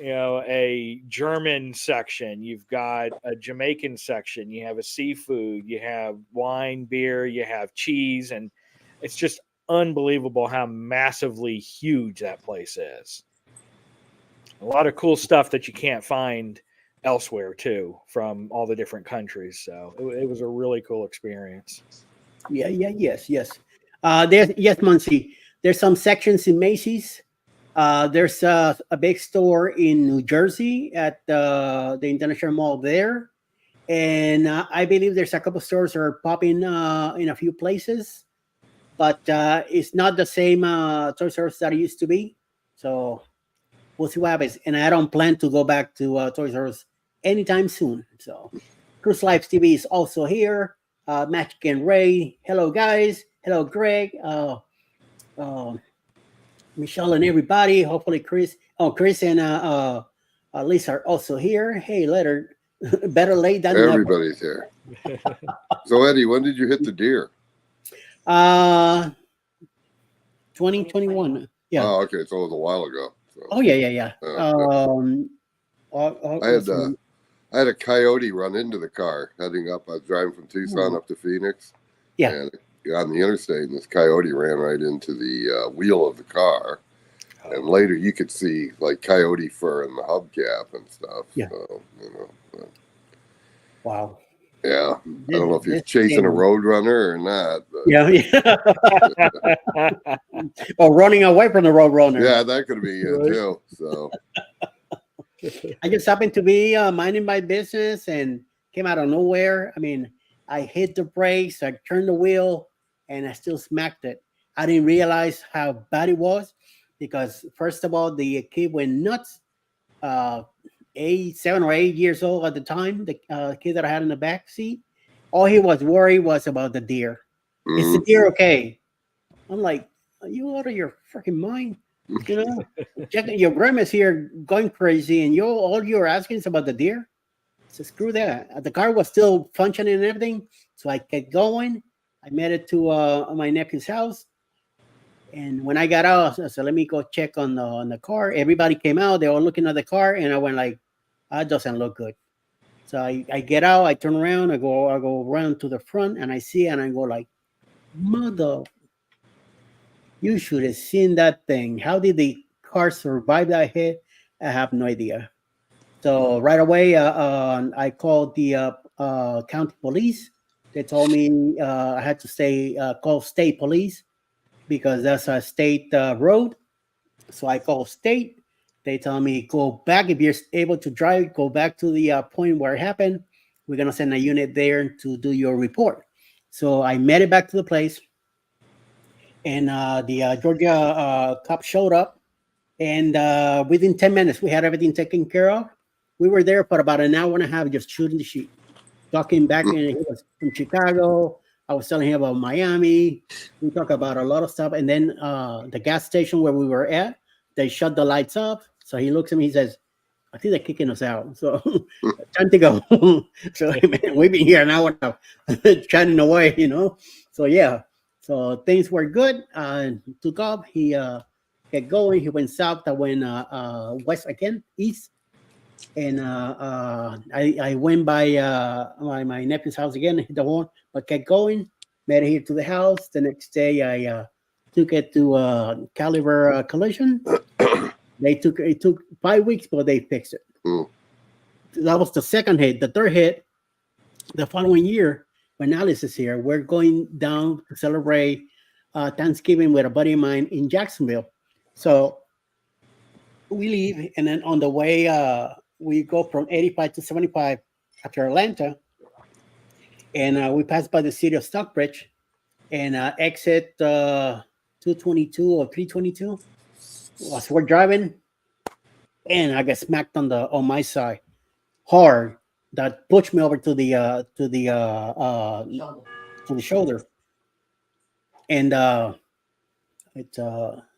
a German section, you've got a Jamaican section, you have a seafood, you have wine, beer, you have cheese, and it's just unbelievable how massively huge that place is. A lot of cool stuff that you can't find elsewhere too, from all the different countries. So it was a really cool experience. Yes. There's Muncie. There's some sections in Macy's. There's a big store in New Jersey at the International Mall there. And I believe there's a couple stores that are popping in a few places. But it's not the same Toys R Us that it used to be. So we'll see what happens. And I don't plan to go back to Toys R Us anytime soon. So Cruise Life TV is also here. Magic and Ray. Hello, guys. Hello, Greg. Michelle and everybody. Hopefully, Chris and Lisa are also here. Hey, later. Better late than never. Everybody's here. So Eddie, when did you hit the deer? 2021. Yeah. Oh, okay. So it was a while ago. So. Oh yeah. I had a coyote run into the car heading up. I was driving from Tucson up to Phoenix. Yeah. And on the interstate, and this coyote ran right into the wheel of the car. And later you could see like coyote fur in the hubcap and stuff. Yeah. So, Wow. Yeah. I don't know if he's chasing a roadrunner or not. But Yeah. Or running away from the roadrunner. yeah, that could be it too. So I just happened to be minding my business and came out of nowhere. I mean, I hit the brakes, I turned the wheel, and I still smacked it. I didn't realize how bad it was because, first of all, the kid went nuts. 7 or 8 years old at the time, the kid that I had in the back seat. All he was worried was about the deer. Is the deer okay? I'm like, are you out of your freaking mind? Your grandma's here going crazy, and all you're asking is about the deer. So screw that. The car was still functioning and everything, so I kept going. I made it to my nephew's house, and when I got out, I said, "Let me go check on the car." Everybody came out; they were looking at the car, and I went like, "That doesn't look good." So I get out, I turn around, I go around to the front, and I see, and I go like, "Mother." You should have seen that thing. How did the car survive that hit? I have no idea. So right away, I called the county police. They told me I had to call state police because that's a state road. So I called state. They tell me go back if you're able to drive. Go back to the point where it happened. We're gonna send a unit there to do your report. So I made it back to the place. And the Georgia cop showed up, and within 10 minutes, we had everything taken care of. We were there for about an hour and a half just shooting the shit, talking back. And he was from Chicago. I was telling him about Miami. We talked about a lot of stuff. And then the gas station where we were at, they shut the lights off. So he looks at me, he says, I think they're kicking us out. So time to go. So man, we've been here an hour now, chatting away, So yeah. So things were good. Took off. He kept going. He went south. I went west again, east. And I went by my nephew's house again. Hit the horn, but kept going. Made it here to the house. The next day, I took it to Caliber Collision. It took 5 weeks, but they fixed it. That was the second hit. The third hit, the following year, when Alice is here, we're going down to celebrate Thanksgiving with a buddy of mine in Jacksonville. So we leave, and then on the way, we go from 85 to 75 after Atlanta, and we pass by the city of Stockbridge and exit 222 or 322. As we're driving, and I get smacked on my side hard. That pushed me over to the shoulder, and it's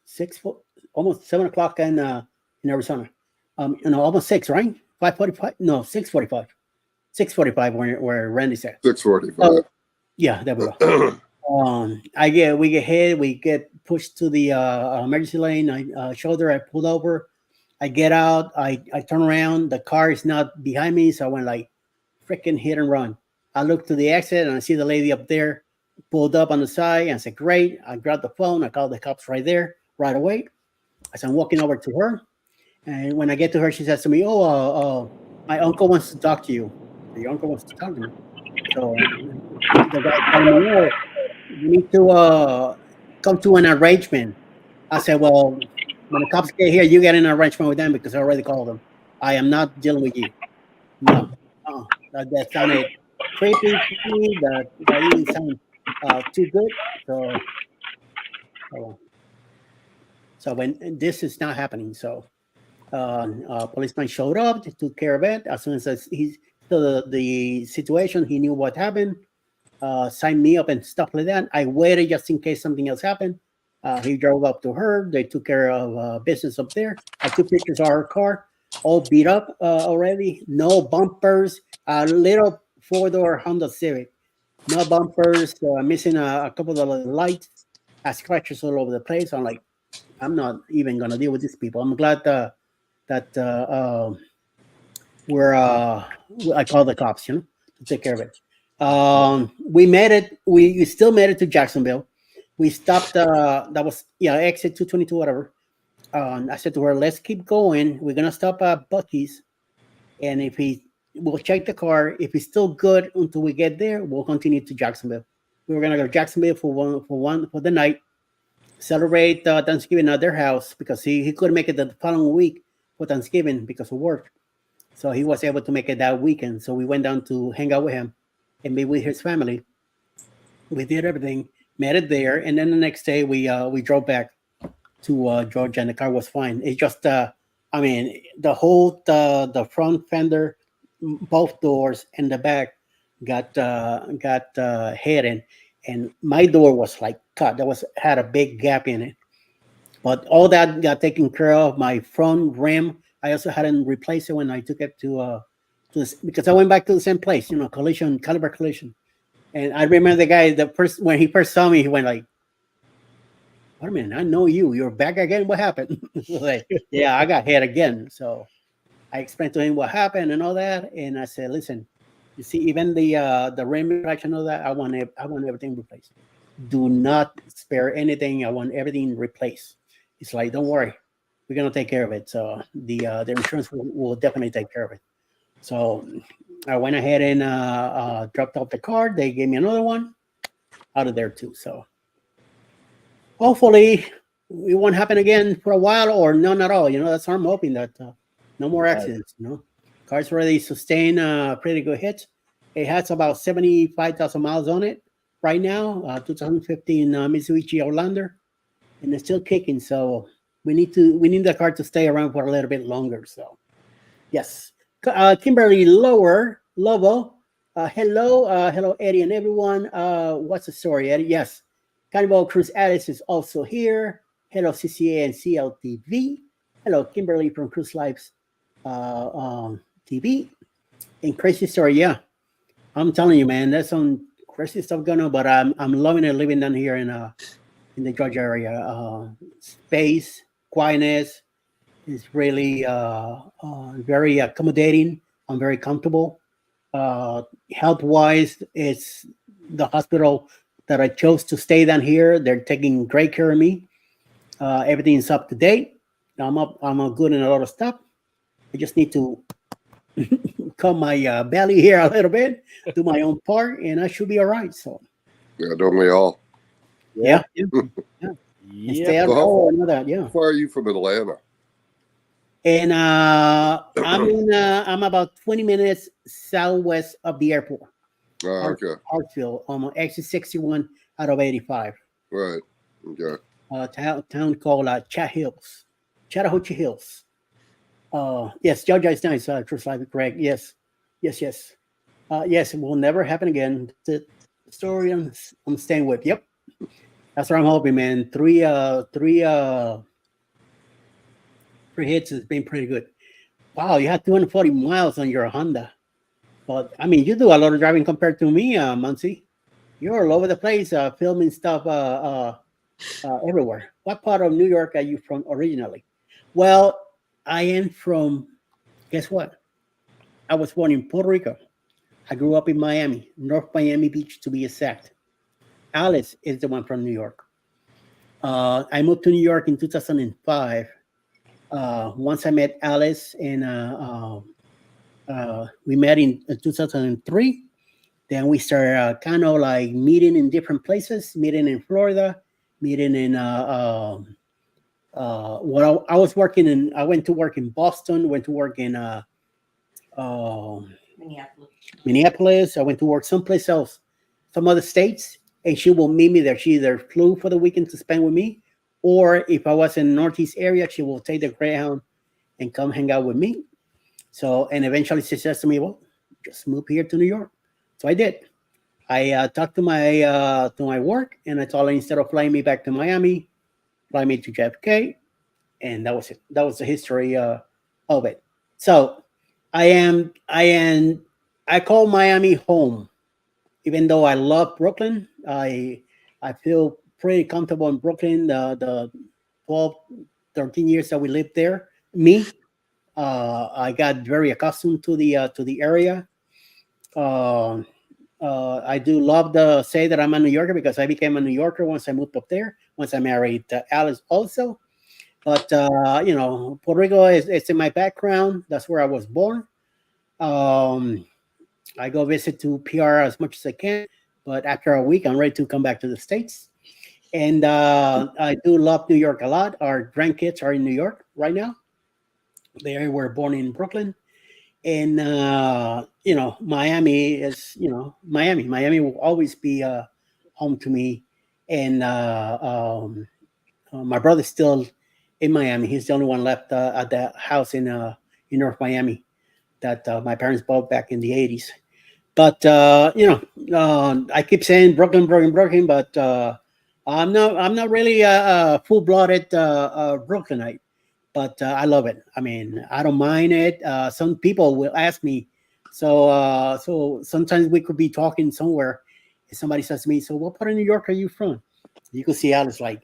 6 foot, almost 7 o'clock in Arizona. Almost six, right? 5:45? No, 6:45. 6:45 where Randy's at. 6:45. Yeah, there we go. We get hit. We get pushed to the emergency lane. Shoulder. I pulled over. I get out. I turn around. The car is not behind me, so I went like freaking hit and run. I look to the exit and I see the lady up there pulled up on the side. And I said, "Great!" I grabbed the phone. I called the cops right there, right away. As I'm walking over to her, and when I get to her, she says to me, "Oh, my uncle wants to talk to you." Your uncle wants to talk to me. So the guy told me, "Oh, you need to come to an arrangement." I said, "Well, when the cops get here, you get in an arrangement with them because I already called them. I am not dealing with you." No, that sounded creepy to me. That didn't sound too good. So when this is not happening, so policeman showed up, took care of it. As soon as he saw the situation, he knew what happened. Signed me up and stuff like that. I waited just in case something else happened. He drove up to her. They took care of business up there. I took pictures of her car, all beat up already. No bumpers. A little four-door Honda Civic. No bumpers. Missing a couple of the lights. Scratches all over the place. I'm like, I'm not even gonna deal with these people. I'm glad that I called the cops, to take care of it. We made it. We still made it to Jacksonville. We stopped. That was exit 222, whatever. I said to her, "Let's keep going. We're gonna stop at Bucky's, and we'll check the car. If it's still good until we get there, we'll continue to Jacksonville. We were gonna go to Jacksonville for the night, celebrate Thanksgiving at their house because he couldn't make it the following week for Thanksgiving because of work. So he was able to make it that weekend. So we went down to hang out with him and be with his family. We did everything, met it there, and then the next day we drove back to Georgia, and the car was fine. It just, the front fender, both doors, and the back got hit, and my door was like cut. Had a big gap in it, but all that got taken care of. My front rim, I also hadn't replaced it when I took it to because I went back to the same place, caliber collision. And I remember the guy when he first saw me, he went like, "Wait a minute, I know you. You're back again. What happened?" Like, yeah, I got hit again. So I explained to him what happened and all that, and I said, "Listen, you see, even the rim reaction, all that, I want everything replaced. Do not spare anything. I want everything replaced." It's like, "Don't worry, we're gonna take care of it." So the insurance will definitely take care of it. So I went ahead and dropped off the car. They gave me another one out of there too. So hopefully it won't happen again for a while, or none at all. That's what I'm hoping, that no more accidents. Car's already sustained pretty good hits. It has about 75,000 miles on it right now. 2015 Mitsubishi Outlander, and it's still kicking. So we need the car to stay around for a little bit longer. So yes. Kimberly Lobo. Hello, Eddie and everyone. What's the story, Eddie? Yes, Carnival Cruise Alice is also here. Hello, CCA and CLTV. Hello, Kimberly from Cruise Lives TV. And crazy story, yeah. I'm telling you, man, there's some crazy stuff going on, but I'm loving it living down here in the Georgia area. Space, quietness. It's really very accommodating. I'm very comfortable. Health-wise, it's the hospital that I chose to stay down here. They're taking great care of me. Everything's up to date. I'm good in a lot of stuff. I just need to calm my belly here a little bit, do my own part, and I should be all right. So Yeah, don't we all? yeah. And stay out Well, and all that. Yeah. How far are you from Atlanta? And I'm about 20 minutes southwest of the airport. Oh, okay. Hartsfield, exit 61 out of 85. Right. Okay. town called Chattahoochee Hills. Yes, Georgia is nice. True correct. Yes, yes, yes. Yes, it will never happen again. The story I'm staying with. Yep, that's what I'm hoping, man. Three hits has been pretty good. Wow, you had 240 miles on your Honda. But I mean, you do a lot of driving compared to me, Muncie. You're all over the place, filming stuff everywhere. What part of New York are you from originally? Well, I am from. Guess what? I was born in Puerto Rico. I grew up in Miami, North Miami Beach to be exact. Alice is the one from New York. I moved to New York in 2005. Once I met Alice, and we met in 2003. Then we started kind of like meeting in different places, meeting in Florida, meeting in I was working in. I went to work in Boston. Went to work in Minneapolis. Minneapolis. I went to work someplace else, some other states, and she will meet me there. She either flew for the weekend to spend with me, or if I was in the Northeast area, she will take the Greyhound and come hang out with me. So, and eventually she says to me, "Well, just move here to New York." So I did. I talked to my work, and I told her instead of flying me back to Miami, fly me to JFK, and that was it. That was the history of it. So I call Miami home, even though I love Brooklyn. I feel pretty comfortable in Brooklyn. The 12, 13 years that we lived there, I got very accustomed to the area. Uh, I do love to say that I'm a New Yorker because I became a New Yorker once I moved up there. Once I married Alice, also. But Puerto Rico is it's in my background. That's where I was born. Um, I go visit to PR as much as I can, but after a week, I'm ready to come back to the States. And I do love New York a lot. Our grandkids are in New York right now. They were born in Brooklyn. And Miami is Miami. Miami will always be home to me. And my brother's still in Miami. He's the only one left at the house in North Miami that my parents bought back in the '80s. But I keep saying Brooklyn, Brooklyn, Brooklyn, but I'm not really a full-blooded Brooklynite. But I love it. I mean, I don't mind it. Some people will ask me, so sometimes we could be talking somewhere, and somebody says to me, "So what part of New York are you from?" You can see Alice like,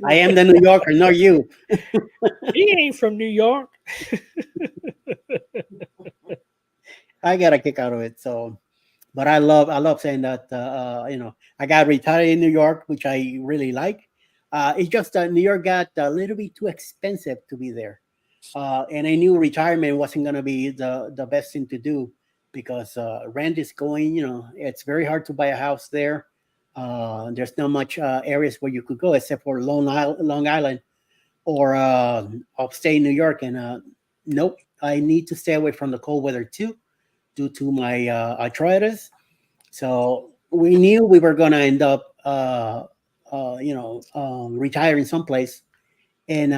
"I am the New Yorker, not you." He ain't from New York. I got a kick out of it. So, but I love saying that. I got retired in New York, which I really like. It's just that New York got a little bit too expensive to be there, and I knew retirement wasn't going to be the best thing to do because rent is going. It's very hard to buy a house there. There's not much areas where you could go except for Long Island or upstate New York, and nope, I need to stay away from the cold weather too, due to my arthritis. So we knew we were going to end up, retiring someplace, and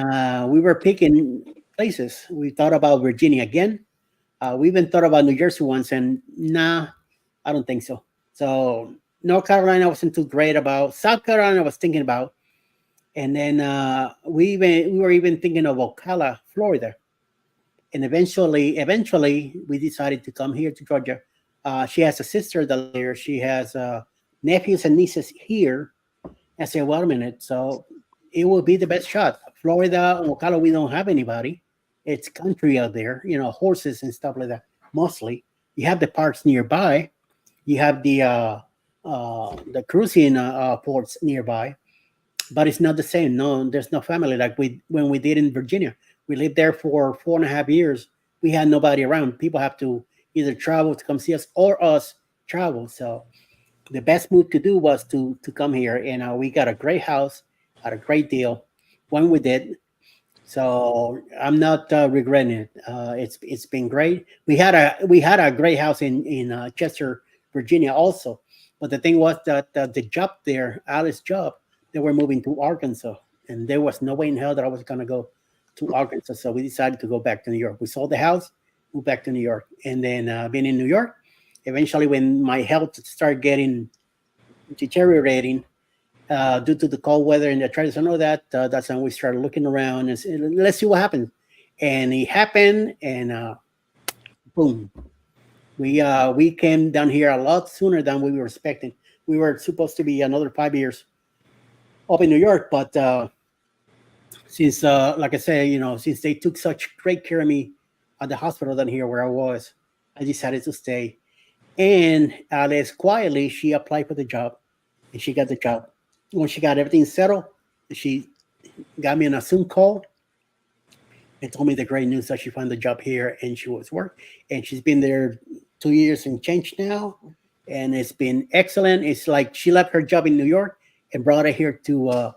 we were picking places. We thought about Virginia again. We even thought about New Jersey once, and nah, I don't think so. So North Carolina wasn't too great about. South Carolina I was thinking about, and then we were even thinking of Ocala, Florida, and eventually we decided to come here to Georgia. She has a sister that lives here. She has nephews and nieces here. I said, wait a minute. So it will be the best shot. Florida, Ocala, we don't have anybody. It's country out there, horses and stuff like that. Mostly, you have the parks nearby. You have the cruising ports nearby, but it's not the same. No, there's no family like when we did in Virginia. We lived there for 4.5 years. We had nobody around. People have to either travel to come see us or us travel. So the best move to do was to come here, and we got a great house at a great deal when we did. So I'm not regretting it. It's been great. We had a great house in Chester, Virginia, also. But the thing was that the job there, Alice's job, they were moving to Arkansas, and there was no way in hell that I was going to go to Arkansas. So we decided to go back to New York. We sold the house, moved back to New York, and then being in New York, eventually when my health started getting deteriorating due to the cold weather and the arthritis and all that, that's when we started looking around and said, let's see what happens. And it happened, and boom, we came down here a lot sooner than we were expecting. We were supposed to be another 5 years up in New York, but since, like I said, since they took such great care of me at the hospital down here where I was, I decided to stay. And Alice quietly, she applied for the job, and she got the job. When she got everything settled, she got me on a Zoom call and told me the great news that she found the job here and she was work. And she's been there 2 years and change now, and it's been excellent. It's like she left her job in New York and brought it here to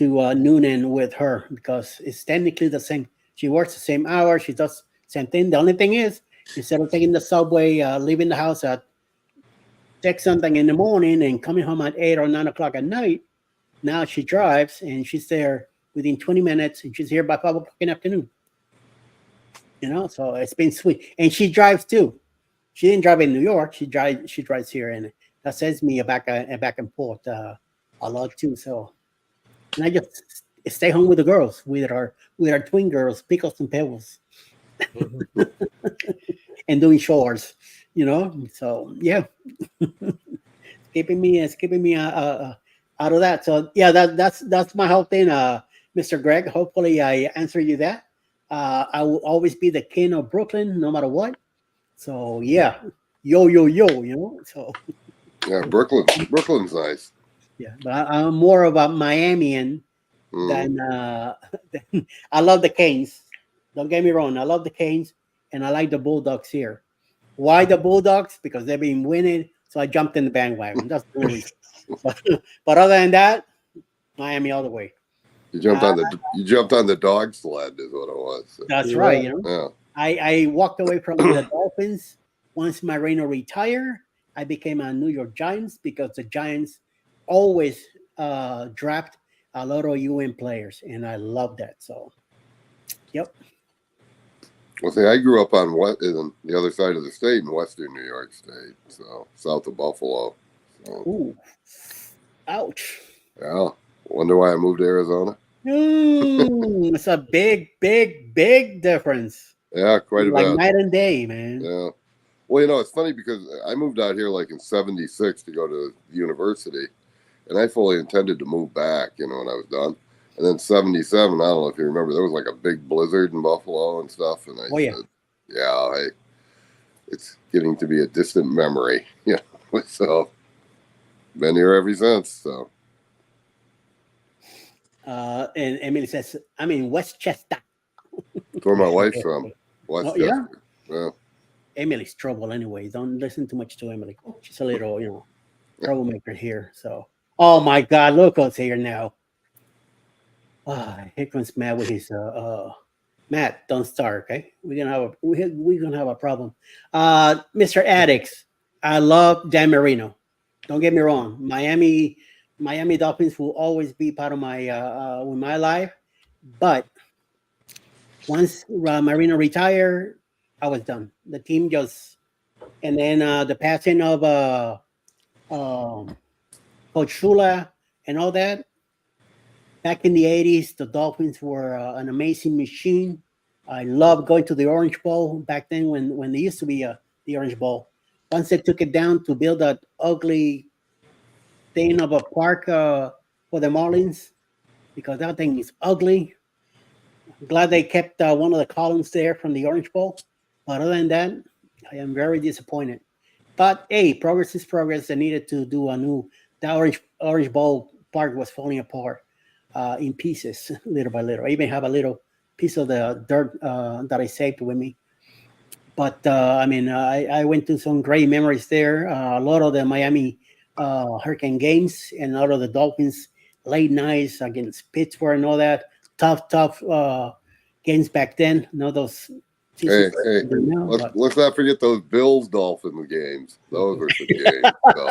Noonan with her, because it's technically the same. She works the same hours. She does the same thing. The only thing is, instead of taking the subway, leaving the house at 6 something in the morning and coming home at 8 or 9 o'clock at night, now she drives and she's there within 20 minutes, and she's here by 5 o'clock in the afternoon. So it's been sweet. And she drives too. She didn't drive in New York. She drives here, and that sends me back and forth a lot too. So, and I just stay home with the girls, with our twin girls, Pickles and Pebbles, and doing chores. So yeah, keeping me out of that. So yeah, that's my whole thing, Mr. Greg. Hopefully, I answer you that. I will always be the king of Brooklyn, no matter what. So yeah, yo. So Yeah, Brooklyn's nice. yeah, but I'm more of a Miamian than I love the Canes. Don't get me wrong, I love the Canes, and I like the Bulldogs here. Why the Bulldogs? Because they've been winning, so I jumped in the bandwagon. That's the only reason. But other than that, Miami all the way. You jumped on the dog sled, is what it was. That's right. Yeah. I walked away from the Dolphins once Marino retired. I became a New York Giants, because the Giants always draft a lot of UN players, and I love that. So, yep. Well, see, I grew up on in the other side of the state in Western New York State, so south of Buffalo. So, Ooh, ouch. yeah. Wonder why I moved to Arizona. It's a big difference. Yeah, quite a Like bit. night and day, man. Yeah. Well, it's funny because I moved out here like in '76 to go to university, and I fully intended to move back, when I was done. And then '77, I don't know if you remember, there was like a big blizzard in Buffalo and stuff. And I said, yeah, it's getting to be a distant memory. Yeah. So, been here ever since. So. And Emily says, I'm in Westchester. That's where my wife's from. Westchester. Yeah. Emily's trouble anyway. Don't listen too much to Emily. She's a little, troublemaker here. So, oh my God, look who's here now. Here comes Matt with his Matt. Don't start, okay? We're gonna have a problem. Mr. Addicts, I love Dan Marino. Don't get me wrong. Miami Dolphins will always be part of my life, but once Marino retired, I was done. The team and then the passing of Coach Shula and all that. Back in the 80s, the Dolphins were an amazing machine. I loved going to the Orange Bowl back then when they used to be the Orange Bowl. Once they took it down to build that ugly thing of a park for the Marlins, because that thing is ugly. I'm glad they kept one of the columns there from the Orange Bowl. But other than that, I am very disappointed. But hey, progress is progress. They needed to do the Orange Bowl park was falling apart in pieces, little by little. I even have a little piece of the dirt that I saved with me. But I went to some great memories there. A lot of the Miami Hurricane games and a lot of the Dolphins late nights against Pittsburgh and all that. Tough games back then. Those. Hey, let's not forget those Bills Dolphins games. Those were some games. So.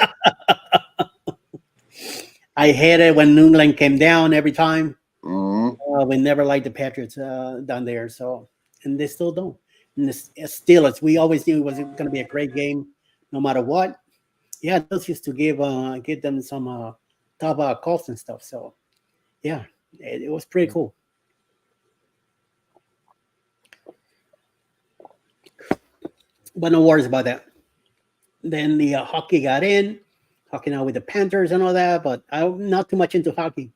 I hated when New England came down every time. Hmm. We never liked the Patriots down there, so and they still don't. And it's Steelers, we always knew it was going to be a great game, no matter what. Yeah, those used to give them some top calls and stuff. So yeah, it was pretty cool. But no worries about that. Then the hockey got in, hockey now with the Panthers and all that. But I'm not too much into hockey.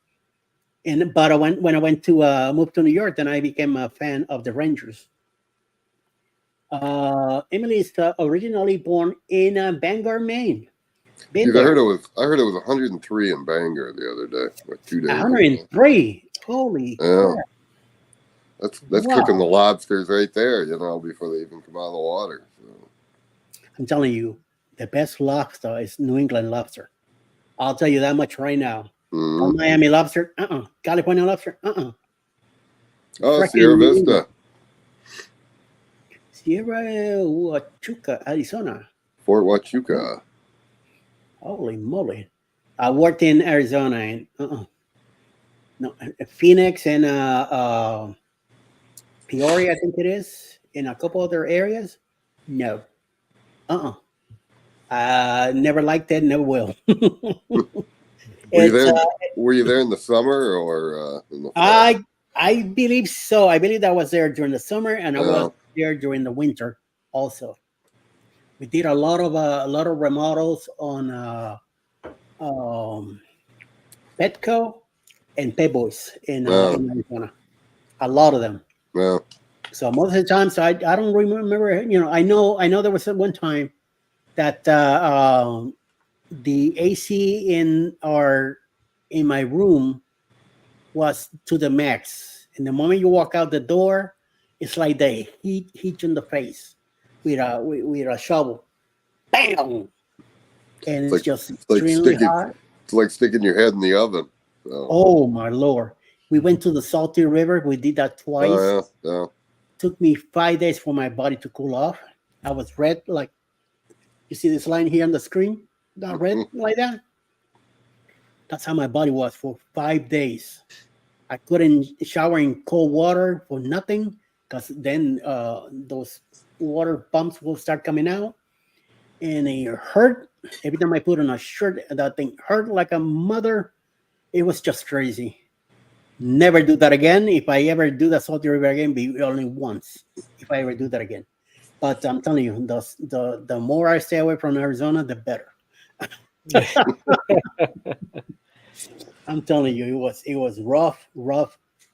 But when I went to move to New York, then I became a fan of the Rangers. Emily is originally born in Bangor, Maine. Been Dude, I there. heard it was 103 in Bangor the other day, like 2 days ago. 103. Holy Yeah. crap. That's Wow. cooking the lobsters right there, before they even come out of the water. So. I'm telling you, the best lobster is New England lobster. I'll tell you that much right now. Mhm. Miami lobster, California lobster, Oh, Frickin' Sierra New Vista, Sierra Huachuca, Arizona. Fort Huachuca. Holy moly. I worked in Arizona and no, Phoenix and Peoria, I think it is, in a couple other areas. No. Never liked it, never will. Were you there? It's, Were you there in the summer or in the fall? I believe so. I believe I was there during the summer, and I was Oh. there during the winter also. We did a lot of remodels on Petco and Pet Boys in Arizona. A lot of them. No. So most of the time, so I don't remember. I know there was one time that the AC in my room was to the max. And the moment you walk out the door, it's like the heat hits you in the face with a shovel. Bam! And it's just extremely hot. It's like sticking your head in the oven. So. Oh my Lord. We went to the Salty River. We did that twice. Oh, yeah. Took me 5 days for my body to cool off. I was red, like you see this line here on the screen? That red like that? That's how my body was for 5 days. I couldn't shower in cold water for nothing because then those water pumps will start coming out. And it hurt. Every time I put on a shirt, that thing hurt like a mother. It was just crazy. Never do that again. If I ever do the Salty River again, be only once. If I ever do that again. But I'm telling you, the more I stay away from Arizona, the better. I'm telling you, it was rough.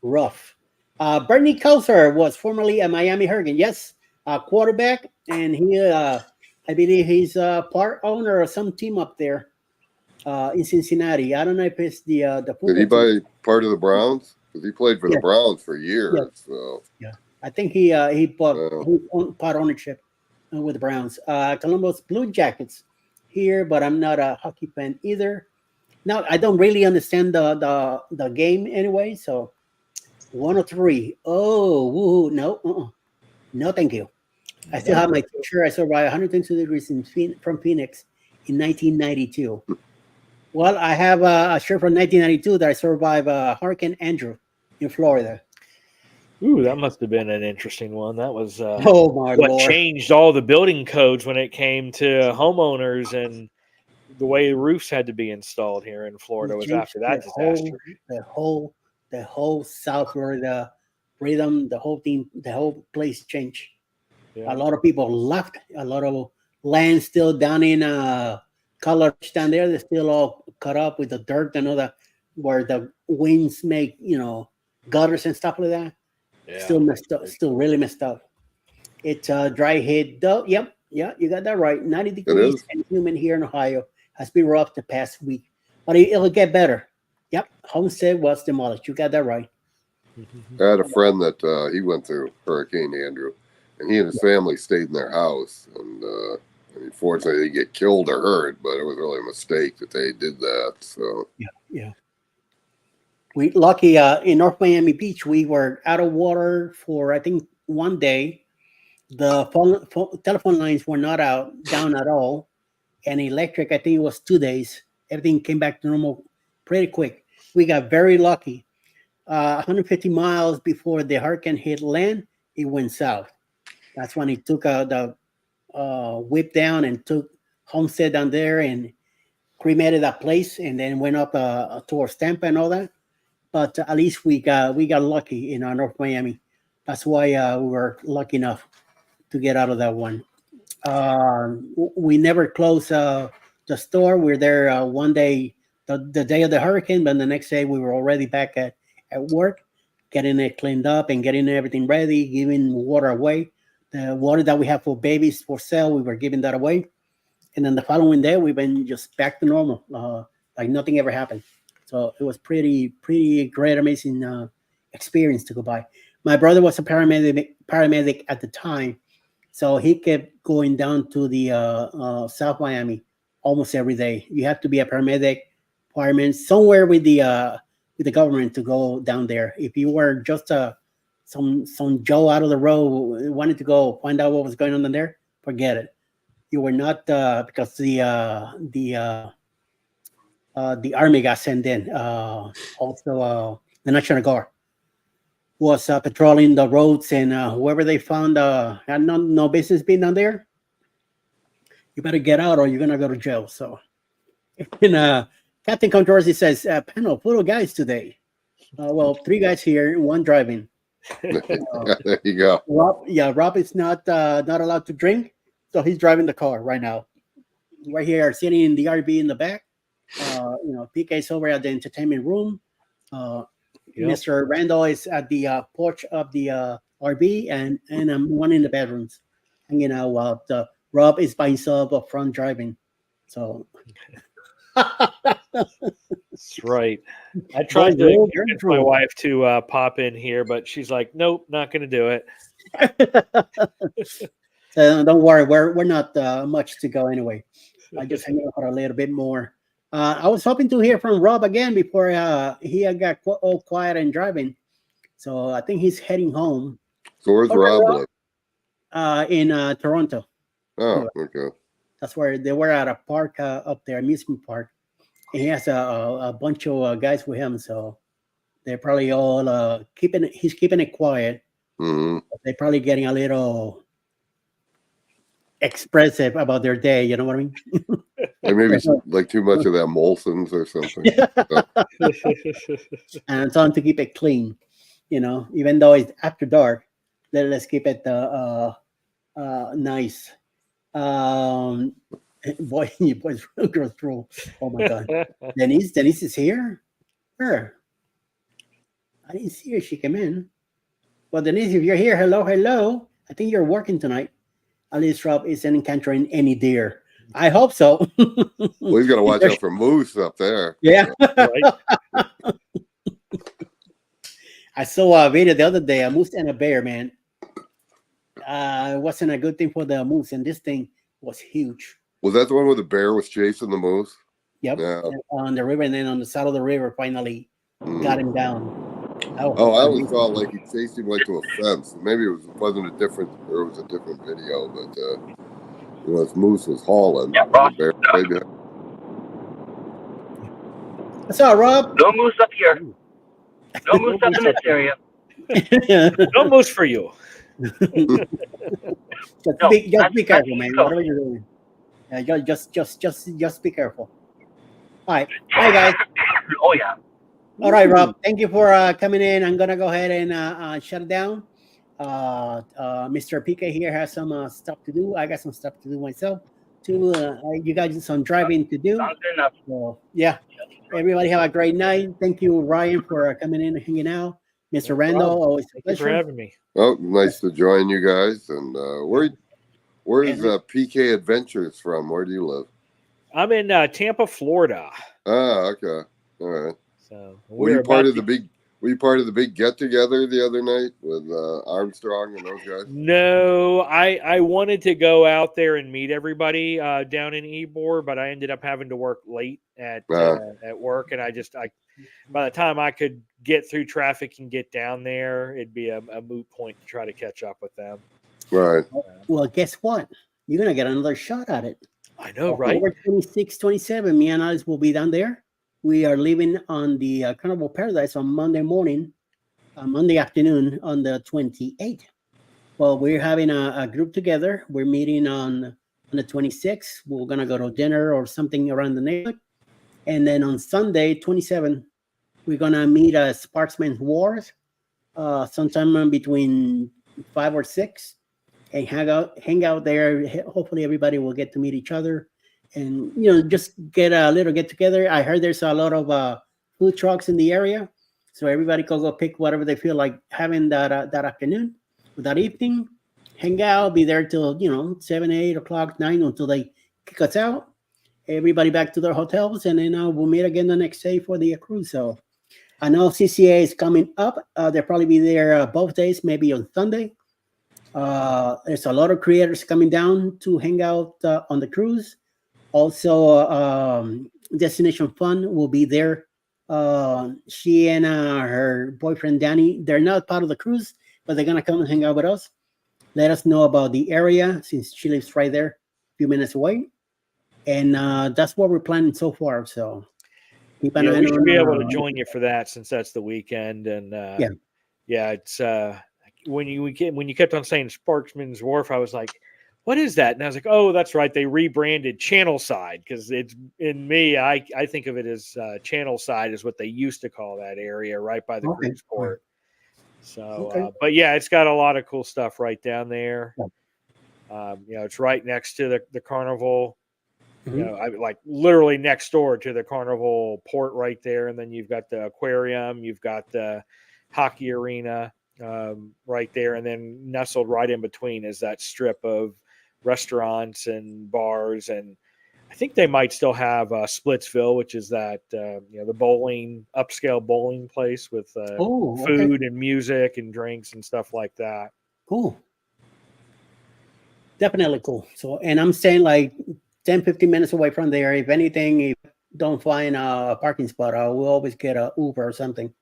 Bernie Kosar was formerly a Miami Hurricane. Yes, a quarterback, and he, I believe he's a part owner of some team up there in Cincinnati. I don't know if it's the Did he buy part of the Browns? Because he played for the Browns for years. Yeah. So. Yeah, I think he bought part ownership with the Browns. Columbus Blue Jackets here, but I'm not a hockey fan either. Now I don't really understand the game anyway. So 103. Oh, woohoo! No, no, thank you. I still have my T-shirt. I survived 122 degrees from Phoenix in 1992. Well, I have a shirt from 1992 that I survived Hurricane Andrew in Florida. Ooh, that must have been an interesting one. That was oh my what Lord. changed all the building codes when it came to homeowners and the way roofs had to be installed here in Florida was after that disaster. The whole South Florida rhythm, the whole place changed. Yeah. A lot of people left. A lot of land still down in Colorado down there. They're still all cut up with the dirt and all that, where the winds make gutters and stuff like that. Yeah. Still messed up. Still really messed up. It's dry heat. Yep, you got that right. 90 degrees and humid here in Ohio. Has been rough the past week, but it'll get better. Yep, Homestead was demolished. You got that right. I had a friend that he went through Hurricane Andrew, and he and his family stayed in their house. And fortunately, they get killed or hurt, but it was really a mistake that they did that. So yeah. We lucky in North Miami Beach. We were out of water for I think 1 day. The telephone lines were not down at all. And electric, I think it was 2 days. Everything came back to normal pretty quick. We got very lucky. 150 miles before the hurricane hit land, it went south. That's when he took the whip down and took Homestead down there and cremated that place, and then went up towards Tampa and all that. But at least we got lucky in North Miami. That's why we were lucky enough to get out of that one. We never closed the store. We were there one day, the day of the hurricane, but the next day we were already back at work, getting it cleaned up and getting everything ready, giving water away. The water that we have for babies for sale, we were giving that away. And then the following day, we've been just back to normal, like nothing ever happened. So it was pretty great, amazing experience to go by. My brother was a paramedic at the time, so he kept going down to the South Miami almost every day. You have to be a paramedic, fireman, somewhere with the government to go down there. If you were just some Joe out of the road wanted to go find out what was going on in there, forget it. You were not because the army got sent in. Also, the National Guard was patrolling the roads, and whoever they found had no business being down there, you better get out or you're gonna go to jail. So, and Captain Controversy says, panel full of guys today. Well, 3 guys here, 1 driving. There you go. Rob is not allowed to drink, so he's driving the car right now. Right here, sitting in the RV in the back. PK's over at the entertainment room. Mr. Randall is at the porch of the RV, and I'm one in the bedrooms, hanging out while Rob is by himself up front driving. So That's right. I tried to get my wife to pop in here, but she's like, "Nope, not going to do it." So don't worry, we're not much to go anyway. I just hang out a little bit more. I was hoping to hear from Rob again before he got all quiet and driving. So I think he's heading home. So where's Rob? In Toronto. Oh, okay. That's where they were at a park up there, amusement park. And he has a bunch of guys with him, so they're probably all he's keeping it quiet. Mm-hmm. They're probably getting a little expressive about their day, you know what I mean? And maybe like too much of that Molson's or something. And it's on to keep it clean, even though it's after dark, let's keep it nice. Boy, you boys go through. Oh my God. Denise is here? Where? I didn't see her. She came in. Well, Denise, if you're here, hello. I think you're working tonight. At least Rob isn't encountering any deer. I hope so. Well, he's got to watch out for moose up there. Yeah. Right? I saw a video the other day, a moose and a bear, man. It wasn't a good thing for the moose, and this thing was huge. Was that the one where the bear was chasing the moose? Yep. Yeah. On the river, and then on the side of the river, finally got him down. I always thought like he chased him like to a fence. Maybe it was a different video, but his moose was hauling. Yeah, Ross. The bear right behind. What's up, Rob? No moose up here. No moose up in this area. No moose for you. Just be careful, man. Whatever you're doing. Just be careful. All right. Hi, guys. Oh, yeah. All right, Rob. Thank you for coming in. I'm gonna go ahead and shut it down. Mr. PK here has some stuff to do. I got some stuff to do myself too. You guys have some driving to do. Sounds good enough. So yeah, everybody have a great night. Thank you, Ryan, for coming in and hanging out. Mr. Randall, always a Thanks for pleasure. having me. Oh, nice to join you guys. And where is PK Adventures from? Where do you live? I'm in Tampa, Florida. Ah, okay. All right. So Were you part of the big get together the other night with Armstrong and those guys? No, I wanted to go out there and meet everybody down in Ybor, but I ended up having to work late at work, and I by the time I could get through traffic and get down there, it'd be a moot point to try to catch up with them. Right. Well, guess what? You're gonna get another shot at it. I know, right? October 26, 27. Me and Alice will be down there. we are leaving on the Carnival Paradise on Monday morning, Monday afternoon on the 28th. Well, we're having a group together. We're meeting on the 26th. We're gonna go to dinner or something around the neighborhood, and then on Sunday 27th, we're gonna meet at Sparksman's Wharf, sometime between 5 or 6, and hang out there. Hopefully, everybody will get to meet each other, and just get a little get together. I heard there's a lot of food trucks in the area, so everybody can go pick whatever they feel like having that afternoon, that evening. Hang out, be there till 7, 8 o'clock, 9 until they kick us out. Everybody back to their hotels, and then we'll meet again the next day for the cruise. So I know CCA is coming up. They'll probably be there both days, maybe on Sunday. There's a lot of creators coming down to hang out on the cruise. Also, Destination Fun will be there. She and her boyfriend Danny, they're not part of the cruise, but they're gonna come and hang out with us. Let us know about the area since she lives right there, a few minutes away. And that's what we're planning so far. So keep an eye we should on, be able to join you for that since that's the weekend. And it's when you kept on saying Sparksman's Wharf, I was like, what is that? And I was like, oh, that's right. They rebranded Channel Side because it's in me. I think of it as Channel Side is what they used to call that area right by the cruise port. So, but yeah, it's got a lot of cool stuff right down there. It's right next to the Carnival. Like literally next door to the Carnival port right there. And then you've got the aquarium, you've got the hockey arena right there. And then nestled right in between is that strip of restaurants and bars. And I think they might still have Splitsville, which is that, the upscale bowling place with food and music and drinks and stuff like that. Cool. Definitely cool. So, and I'm saying like 10, 15 minutes away from there. If anything, if don't find a parking spot, we'll always get a Uber or something.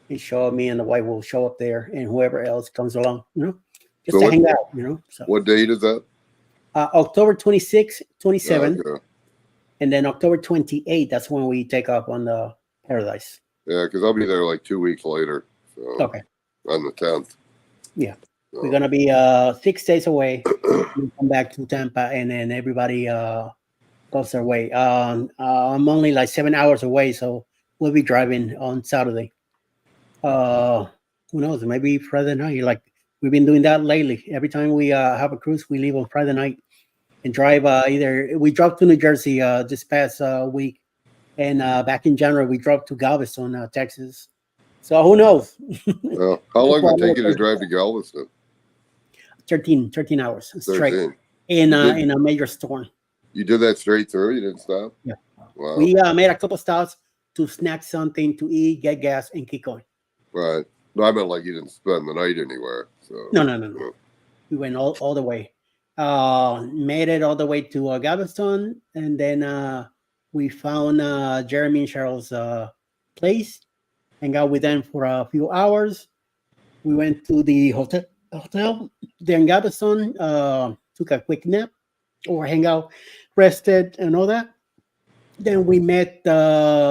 And show me and the wife will show up there, and whoever else comes along, just to hang out, So what date is that? October 26th, 27th, Okay. and then October 28th. That's when we take off on the Paradise. Yeah, because I'll be there like 2 weeks later. So Okay. On the 10th. Yeah. So. We're gonna be 6 days away. We come back to Tampa, and then everybody goes their way. I'm only like 7 hours away, so we'll be driving on Saturday. Who knows? Maybe Friday night. Like we've been doing that lately. Every time we have a cruise, we leave on Friday night and drive. We drove to New Jersey this past week, and back in January we drove to Galveston, Texas. So who knows? Well, how long did it take you to drive to Galveston? 13 hours straight 13. in a major storm. You did that straight through? You didn't stop? Yeah. Wow. We made a couple stops to snack something to eat, get gas, and keep going. Right. No, I meant like you didn't spend the night anywhere. So No. We went all the way. Made it all the way to Galveston, and then we found Jeremy and Cheryl's place, hang out with them for a few hours. We went to the hotel there in Galveston, took a quick nap or hang out, rested, and all that. Then we met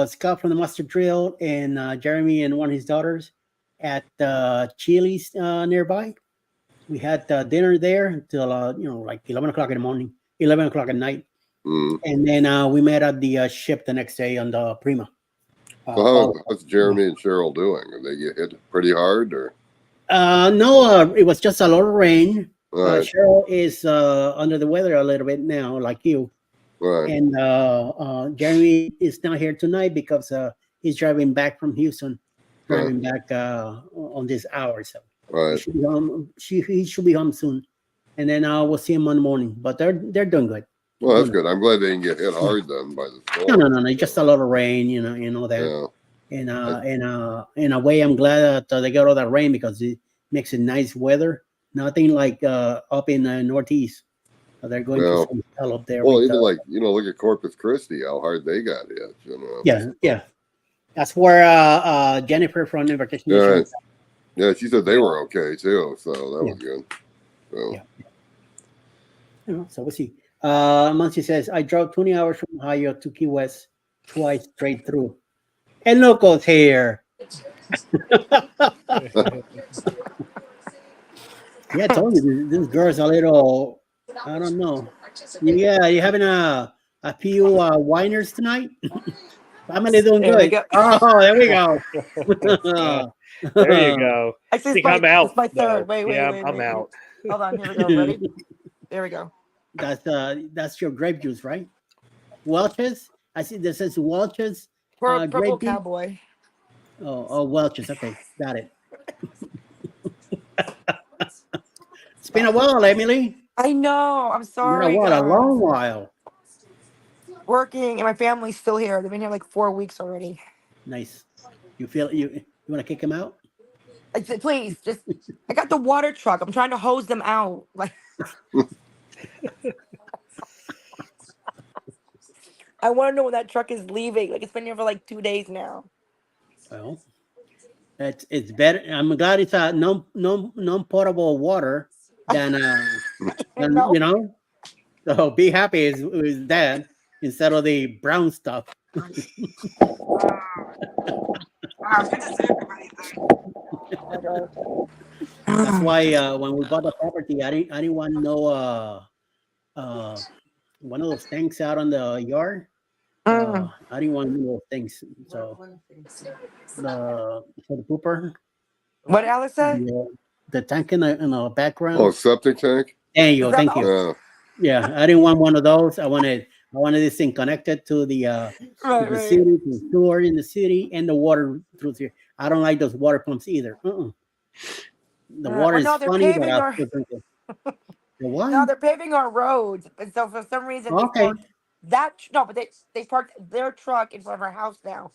Scott from the Master Drill and Jeremy and one of his daughters at Chili's nearby. We had dinner there until like 11 o'clock in the morning, 11 o'clock at night. And then we met at the ship the next day on the Prima. So how's Jeremy and Cheryl doing? Did they get hit pretty hard, or? No, it was just a lot of rain. Right. Cheryl is under the weather a little bit now, like you. Right. And Jeremy is not here tonight because he's driving back from Houston, driving back on this hour. So Right. he should be home. He should be home soon, and then we'll see him Monday morning. But they're doing good. Well, that's good. I'm glad they didn't get hit hard then by the storm. No. Just a lot of rain, and all that. Yeah. And in a way, I'm glad that they got all that rain because it makes it nice weather. Nothing like up in the Northeast. They're going to some hell up there. Well, with, even like look at Corpus Christi, how hard they got hit. Yeah. That's where Jennifer from Invitation Nation. Right. Yeah, she said they were okay too, so that was good. So. So we'll see. Muncie says, I drove 20 hours from Ohio to Key West twice straight through. El Loco's here. Yeah, I told you this girl's a little. I don't know. Yeah, you having a few whiners tonight? Family doing There we good. go. Oh, there we go. There you go. Actually, I think I'm out. it's my though. third. Wait, Yeah, wait. I'm out. Hold on. Here we go. Ready? There we go. That's your grape juice, right? Welch's. I see this says Welch's Purple grape juice. cowboy. Oh, Welch's. Okay, got it. It's been a while, Emily. I know. I'm Been a sorry, while, a guys. long while. Working, and my family's still here. They've been here like 4 weeks already. Nice. You feel you want to kick him out? I said, please, just. I got the water truck. I'm trying to hose them out. Like. I want to know when that truck is leaving. Like it's been here for like 2 days now. Well, it's better. I'm glad it's non potable water than know. you know. So be happy with that instead of the brown stuff. Wow, good to see everybody. Oh my God. That's why when we bought the property, I didn't want no one of those things out on the yard. I didn't want one of those things. So the pooper, What Alice said? the tank in the background. Oh, septic tank. There you go. Is that Thank the- you. Yeah. Yeah, I didn't want one of those. I wanted this thing connected to the Right, the right. city, to the sewer in the city, and the water through here. I don't like those water pumps either. The water well, no, is they're funny, but paving I our- still drink it. The what? No, they're paving our roads, and so for some reason they Okay. parked but they parked their truck in front of our house now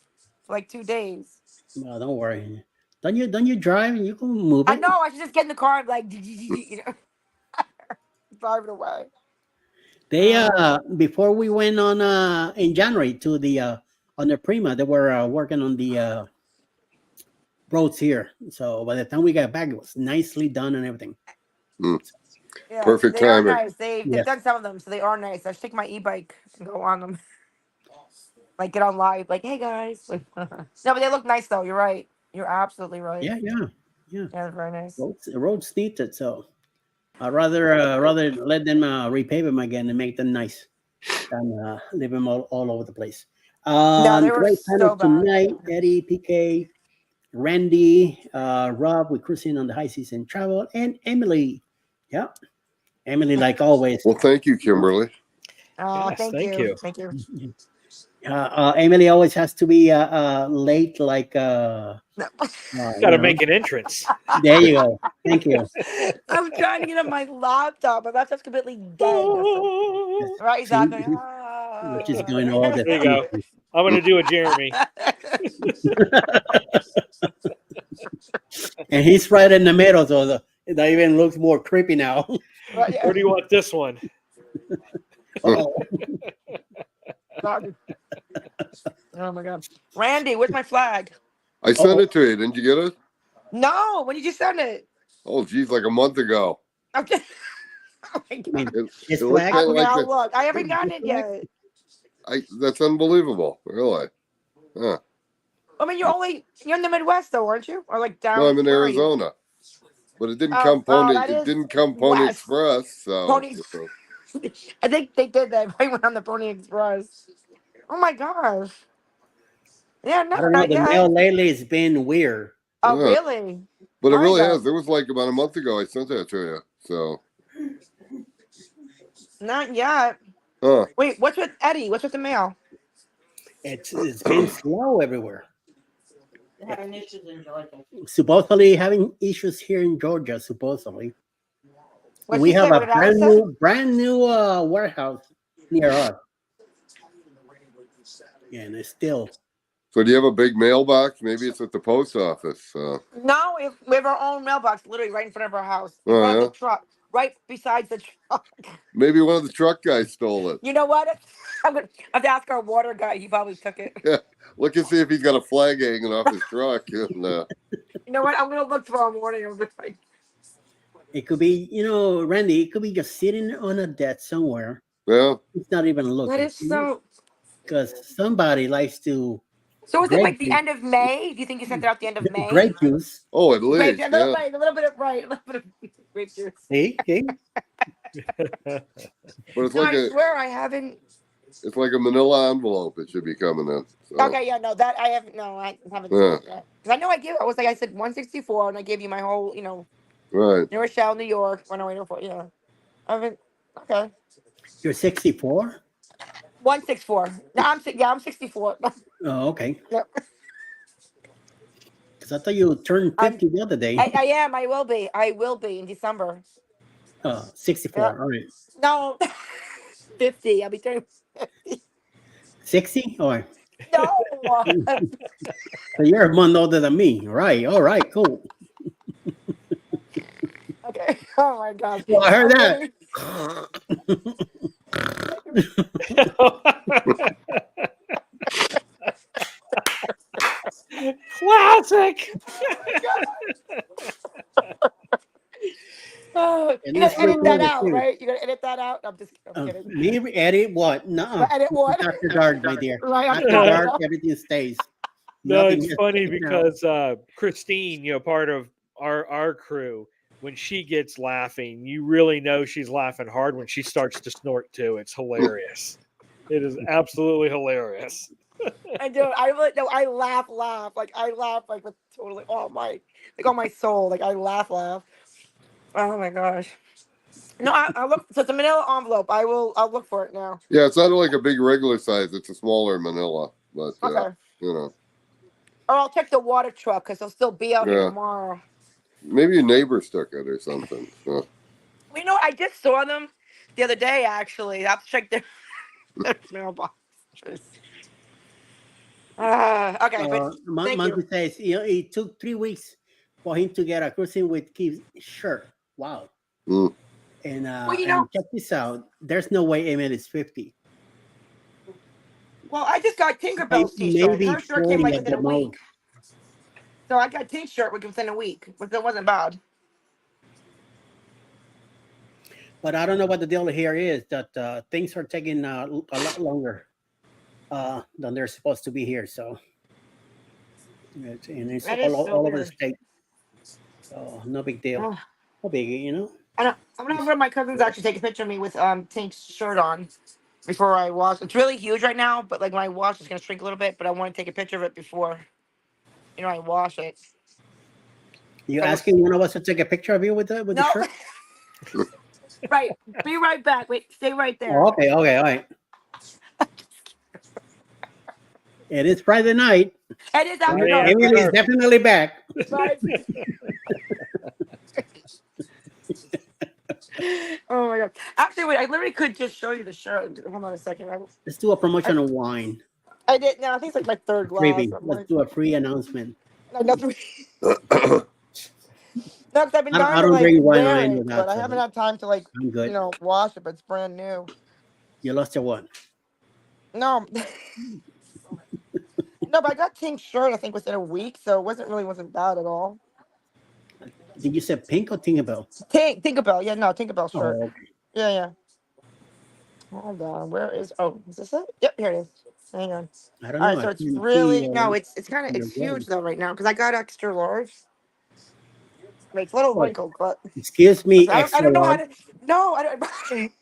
for like 2 days. No, don't worry. Don't you drive? You can move it. I know. I should just get in the car and like, you know, drive it away. They before we went on in January to the on the Prima, they were working on the roads here. So by the time we got back, it was nicely done and everything. Yeah, Perfect they are timing. nice. They've Yes. done some of them, so they are nice. I should take my e-bike and go on them. Like get on live, like, hey guys. No, but they look nice though. You're right. You're absolutely right. Yeah. Yeah, they're very nice. Roads need it, so I'd rather let them repave them again and make them nice than leave them all over the place. No, they were Great panel so bad. tonight. Eddie, PK, Randy, Rob with cruising on the high season travel, and Emily. Yeah, Emily, like always. Well, thank you, Kimberly. Oh, Yes, thank thank you. you. Thank you. Emily always has to be late, like No. Got to make an entrance. There you go. Thank you. I'm trying to get on my laptop. My laptop's completely dead. Right, exactly. Which is going all the There you go. I'm going to do a Jeremy. And he's right in the middle, so that even looks more creepy now. Right, yeah. Where do you want this one? Oh, Oh my god, Randy, where's my flag? I sent it to you. Didn't you get it? No, when did you send it? Oh, geez, like a month ago. Okay. Oh my god. his It looks flag? kinda like Now that. look, I haven't gotten it yet. That's unbelievable. Really. Huh. I mean, you're in the Midwest though, aren't you? Or like down? No, I'm in where are you? Arizona. But it didn't Oh, come Pony. that It is didn't come Pony west. Express. So Pony- I think they did that right when on the Pony Express. Oh my gosh. Yeah, no, I don't know. not The yet. mail lately has been weird. Oh, Yeah. really? But it Why really though? has. It was like about a month ago. I sent that to you. So, Not yet. huh? Wait, what's with Eddie? What's with the mail? It's been slow everywhere. Having issues in Georgia. Supposedly having issues here in Georgia. Supposedly, What'd we she have say? a What did Alice say? brand new warehouse near us. Yeah, and it's still. So, do you have a big mailbox? Maybe it's at the post office. No, we have our own mailbox, literally right in front of our house, in Oh, front of yeah? the truck, right beside the truck. Maybe one of the truck guys stole it. You know what? I'm gonna have to ask our water guy. He probably took it. Look and see if he's got a flag hanging off his truck. And, You know what? I'm gonna look tomorrow morning. I'm just like, It could be, Randy. It could be just sitting on a desk somewhere. yeah. It's not even looking. that is so. Because somebody likes to So is it Grape like the juice. end of May? Do you think you sent it out the end of May? Grape juice. Oh, at Grape, least, a little, yeah. right, a little bit of right, a little bit of grape juice. See? But it's No, like I swear I haven't. it's like a manila envelope. It should be coming in. So. Okay, yeah, no, that I haven't. No, I haven't seen Yeah. it yet. Because I know I was like I said 164, and I gave you my whole, Right. New Rochelle, New York, 10804. Yeah, I haven't. Okay, You're 64? 164. No, I'm 64. Oh, okay. Yep. Because I thought you turned 50 the other day. I am. I will be. I will be in December. 64. Yeah. All right. No, 50. I'll be turning 50. 60? Or No. so you're a month older than me. Right. All right. Cool. Okay. Oh my gosh. Well, I heard that. Classic. Oh, And you this gotta edit that recorded out, too. right? You gotta edit that out. I'm just kidding. Maybe edit what? No. Edit what? After dark, my dear. Right After after dark, dark. everything stays. No, Nothing it's gets funny taken out. because Christine, part of our crew, when she gets laughing, you really know she's laughing hard when she starts to snort too. It's hilarious. It is absolutely hilarious. I do. I really no. I laugh. Like I laugh like with totally all my soul. Like I laugh. Oh my gosh. No, I look. So it's a manila envelope. I'll look for it now. Yeah, it's not like a big regular size. It's a smaller manila. But Okay. Or I'll check the water truck because they'll still be out here Yeah. tomorrow. maybe your neighbors took it or something. So. You know, I just saw them the other day. Actually, I'll check their mailbox. Okay, but thank Monkey you. says it took 3 weeks for him to get a cruising with Keith's shirt. Wow. Mm. And Well, and check this out. There's no way Emmett is 50. Well, I just got Tinkerbell's t-shirt. Maybe Her shirt came 40 like at within the a most. week. So I got Tink's shirt within a week, but that wasn't bad. But I don't know what the deal here is, that things are taking a lot longer than they're supposed to be here. So it's That is all so over the weird. state. So no big deal. Oh. No biggie, I'm gonna have one of my cousins actually take a picture of me with Tink's shirt on before I wash. It's really huge right now, but like when I wash, it's gonna shrink a little bit. But I want to take a picture of it before, I wash it. You So- asking one of us to take a picture of you with the No. shirt? Right. Be right back. Wait. Stay right there. Oh, okay, all right. It is Friday night. It is after Yeah. dark. Emily is definitely back. Right. Oh my god! Actually, wait. I literally could just show you the shirt. Hold on a second. Let's do a promotion of wine. I did. No, I think it's like my third glass. Freebie. I'm Let's like, do a free announcement. no, 'cause I've been I dying to don't like drink wine or wear any it, of that, but I so haven't had time to like I'm good. wash it. But it's brand new. You lost your one. No. No, but I got Tink's shirt. I think within a week, so it wasn't bad at all. Did you say pink or Tinkerbell? Tinkerbell. Yeah, no, Tinkerbell shirt. Oh, okay. Yeah. Hold on. Where is? Oh, is this it? Yep, here it is. Hang on. I don't All know. right, so I it's can't really see, no. It's kind of your it's huge wedding. though right now because I got extra large. I mean, it's a little What? wrinkled, but Excuse me, I extra don't know how large. to. No, I don't.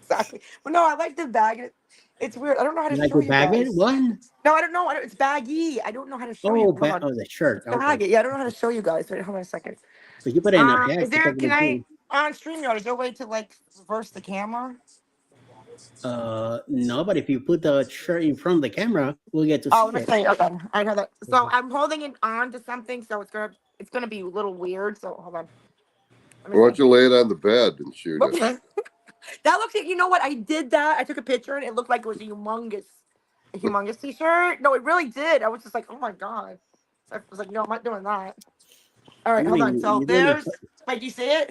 Exactly. But no, I like the bag. It's weird. I don't know how to Like show to you bag guys. it? What? No, I don't know. It's baggy. I don't know how to show you. Oh, Hold on. the shirt. Bag Okay. it. Yeah, I don't know how to show you guys. Wait, hold on a second. So you put it in a bag. Is there? to take Can it I on StreamYard? Is there a way to like reverse the camera? No, but if you put the shirt in front of the camera, we'll get to Oh, see let me it. see. Okay, I know that. So I'm holding it on to something, so it's gonna be a little weird. So hold on. Let me Why don't see. you lay it on the bed and shoot it? That looks like, you know what? I did that. I took a picture and it looked like it was a humongous t-shirt. No, it really did. I was just like, oh my god. I was like, no, I'm not doing that. All right, I hold on. mean, So you don't there's, wait, do you see it?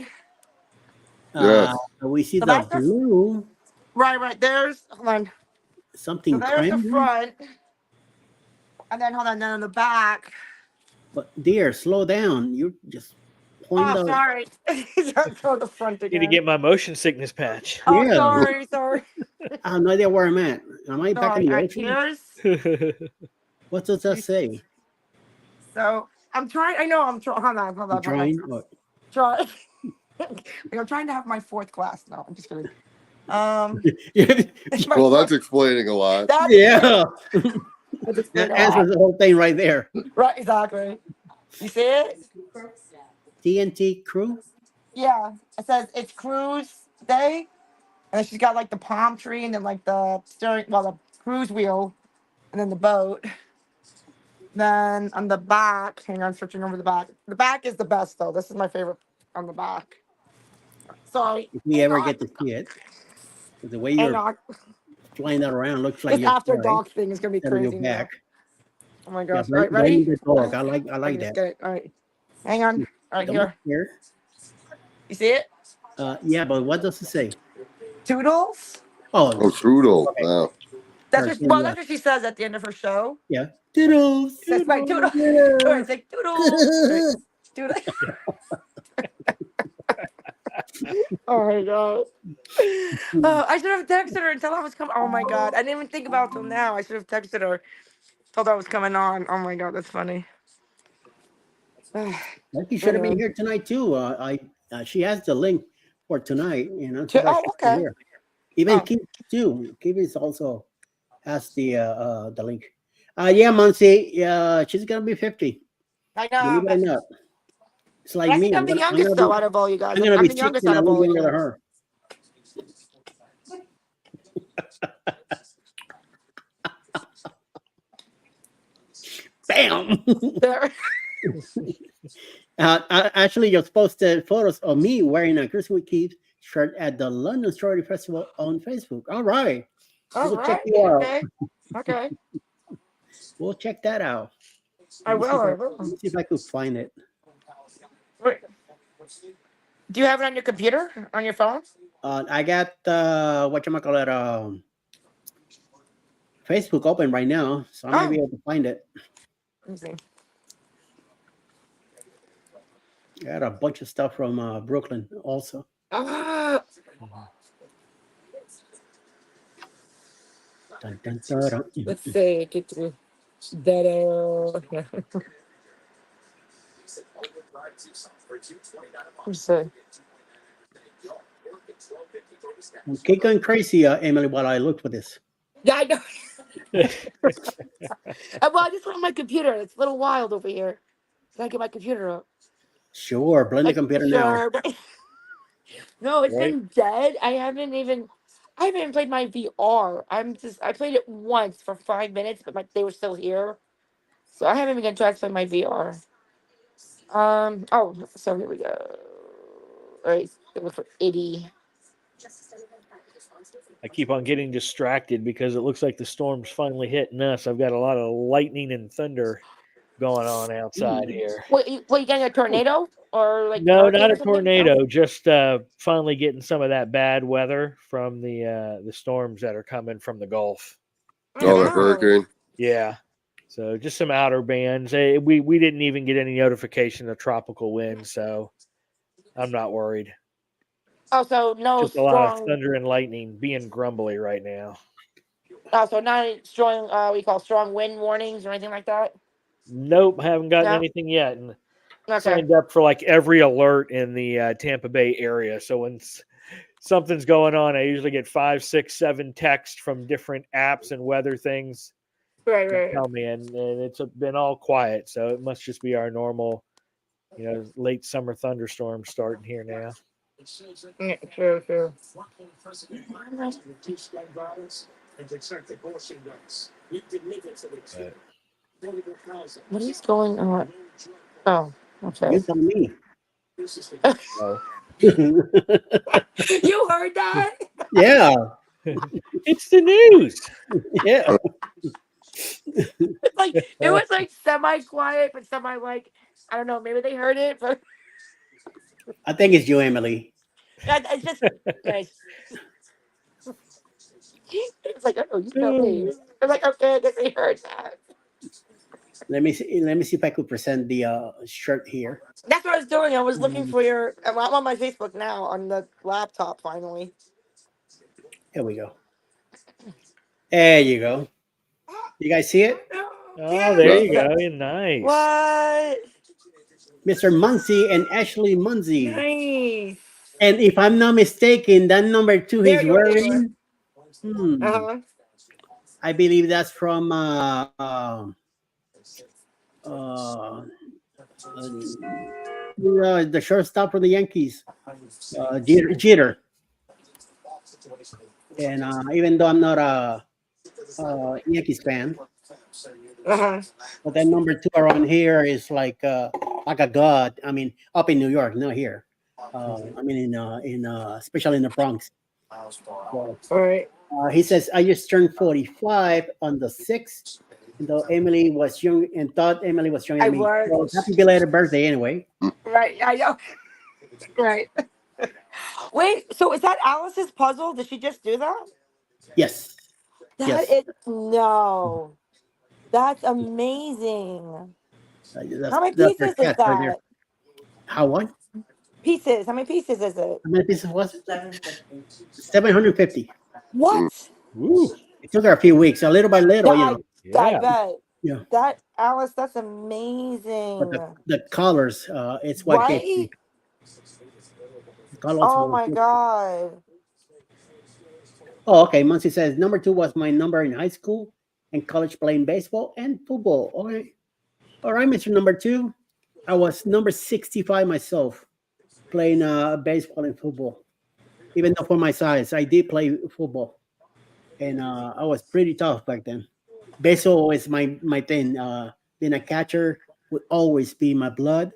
Yes. We see So the that's the- blue, Right. There's, hold on. So something there's the trendy. front. And then hold on, then on the back. But dear, slow down. You just point Oh, the. sorry. Go the front Need again. to get my motion sickness patch. Oh, Yeah. sorry. I have no idea where I'm at. Am I back in the Sorry. ocean? Here's, What does that say? So I'm trying. I know I'm trying. Hold on. Hold You on. drawing? Or, Try. I'm trying to have my 4th class. No, I'm just kidding. Well, that's explaining a lot. That's yeah. That's That explaining a lot. answers the whole thing right there. Right, exactly. You see it? TNT crew. Yeah. It says it's cruise day, and then she's got like the palm tree, and then like the steering, well, the cruise wheel, and then the boat. Then on the back, hang on, switching over the back. The back is the best though. This is my favorite on the back. Sorry. If we ever get to see it, 'cause the way Hang you're on. flying that around looks like This you're after flying dark thing is gonna be instead of your crazy now. back. Oh my Yeah, gosh. All right, ready? blaming the dog. I like Okay, that. good. All right. Hang on. All right, Come here. here. You see it? Yeah, but what does it say? Toodles. Oh, Oh, Strudel. okay. Wow. That's Or what, can, well, that's what she says at the end of her show. yeah. Toodles. That's right, Toodles. Toodles. Or it's like Toodles. Right. Toodles. Oh my god. Oh, I should have texted her until I was coming. Oh my god. I didn't even think about it till now. I should have texted her. Told her I was coming on. Oh my god, that's funny. She should have been here tonight too. She has the link for tonight. You know. Too bad Oh, she's not okay. here. Even Oh. Keith too. Keith is also has the link. Yeah, Muncie. Yeah, she's gonna be 50. I Believe know. it or not. It's like I me. think I'm the youngest though out of all you guys. I'm gonna I'm be the 60 youngest and out I of look all you younger than guys. her. Bam! There. Actually, you're supposed to photos of me wearing a Christmas Keith shirt at the London Story Festival on Facebook. All right. All We'll check right. you out. Okay. Okay. We'll check that out. I will. I Let will. me see if I could find it. Wait. Do you have it on your computer? On your phone? I got whatchamacallit, Facebook open right now, so I might be able to find it. Let me see. I got a bunch of stuff from Brooklyn also. Ah. Dun, dun, dun, dun. Let's see. Get through that. Let's see. Okay, going crazy, Emily, while I look for this. Yeah, I know. Well, I just went on my computer. It's a little wild over here. Can I get my computer up? Sure, blend the computer now. Sure. No, it's Right. been dead. I haven't even played my VR. I played it once for 5 minutes, but they were still here. So I haven't even got a chance to play my VR. So here we go. All right, look for Itty. I keep on getting distracted because it looks like the storm's finally hitting us. I've got a lot of lightning and thunder going on outside here. Wait, you getting a tornado or like No, hurricane not or a something? tornado. No? Just finally getting some of that bad weather from the storms that are coming from the Gulf. Oh, the hurricane. Yeah. So just some outer bands. We didn't even get any notification of tropical wind, so I'm not worried. Oh, so no Just a lot of strong. thunder and lightning, being grumbly right now. Oh, so not any strong. We call strong wind warnings or anything like that. Nope, haven't gotten No? anything yet. And Okay. signed up for like every alert in the Tampa Bay area. So when something's going on, I usually get 5, 6, 7 texts from different apps and weather things. Right. Tell me, and it's been all quiet. So it must just be our normal, late summer thunderstorm starting here now. Yeah, true. What is going on? Oh, okay. You tell me. Oh. You heard that? Yeah. It's the news. Yeah. It's like it was like semi-quiet, but semi like I don't know. Maybe they heard it, but I think it's you, Emily. it's just nice. It's like, oh, you tell me. I'm like, okay, I guess they heard that. Let me see if I could present the shirt here. That's what I was doing. I was looking for your. I'm on my Facebook now on the laptop. Finally. Here we go. There you go. You guys see it? Oh, there you go. Nice. What? Mr. Muncie and Ashley Muncie. Nice. And if I'm not mistaken, that number 2 There he's you are. There you are. wearing, Uh-huh. I believe that's from uh, the shortstop for the Yankees, Jeter. And even though I'm not a Yankees fan, Uh-huh. but that number 2 around here is like a god. I mean, up in New York, not here. I mean, especially in the Bronx. So, All right. he says, I just turned 45 on the 6th, and though Emily was young and thought Emily was younger I than me. was. Well, happy belated birthday anyway. Right. I know. Right. Wait, so is that Alice's puzzle? Did she just do that? Yes. That Yes. is no. That's amazing. How many That's pieces her is cat right there. that? How what? Pieces. How many pieces is it? How many pieces was it? 750. What? Woo. It took her a few weeks, so little by little, I Yeah. bet. Yeah. That Alice, that's But amazing. the colors, it's what gets me. Right? The colors Oh were my good. god. Oh, okay. Muncie says number 2 was my number in high school and college playing baseball and football. All right, Mr. Number 2. I was number 65 myself, playing baseball and football. Even though for my size, I did play football, and I was pretty tough back then. Baseball is my thing. Being a catcher would always be my blood,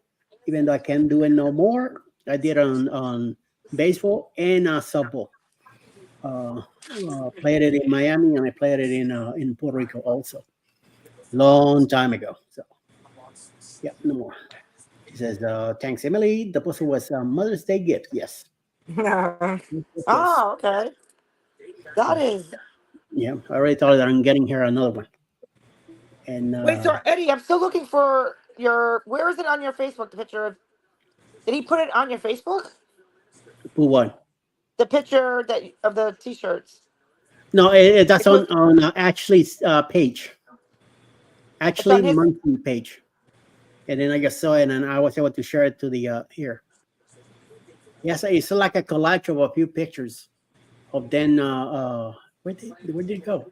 even though I can't do it no more. I did on baseball and softball. Played it in Miami and I played it in Puerto Rico also, long time ago. So yeah, no more. She says, "Thanks, Emily. The puzzle was a Mother's Day gift." Yes. Yes. Oh, okay. That is. Yeah, I already told her that I'm getting her another one. And Wait, so Eddie, I'm still looking for your. Where is it on your Facebook? The picture of. Did he put it on your Facebook? who won? The picture that of the T-shirts. No, that's It was- on Ashley's page. It's on Ashley his. Monkey page. And then I just saw it, and I was able to share it to the here. Yes, it's like a collage of a few pictures of then. Where did it go?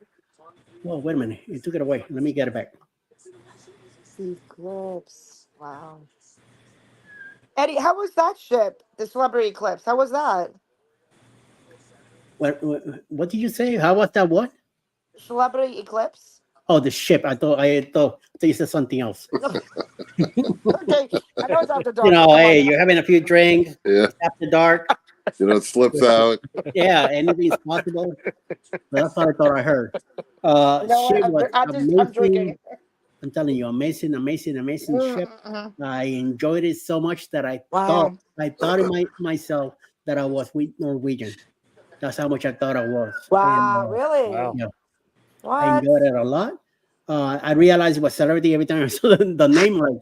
Well, wait a minute. You took it away. Let me get it back. Eclipse. Wow. Eddie, how was that ship? The Celebrity Eclipse. How was that? What did you say? How was that? What? Celebrity Eclipse. Oh, the ship. I thought you said something else. Okay, I know it's after dark. You know, but come hey, on you're having a few drinks Yeah, after dark. it slips out. Yeah, anything's possible. That's what I thought I heard. now. You know Ship what? was I'm amazing. drinking. I'm telling you, amazing ship. Mhm. I enjoyed it so much that I Wow. thought in myself that I was with Norwegian. That's how much I thought I was. Wow. And, Really? Wow. yeah, I What? enjoyed it a lot. I realized it was celebrity every time I saw the name, like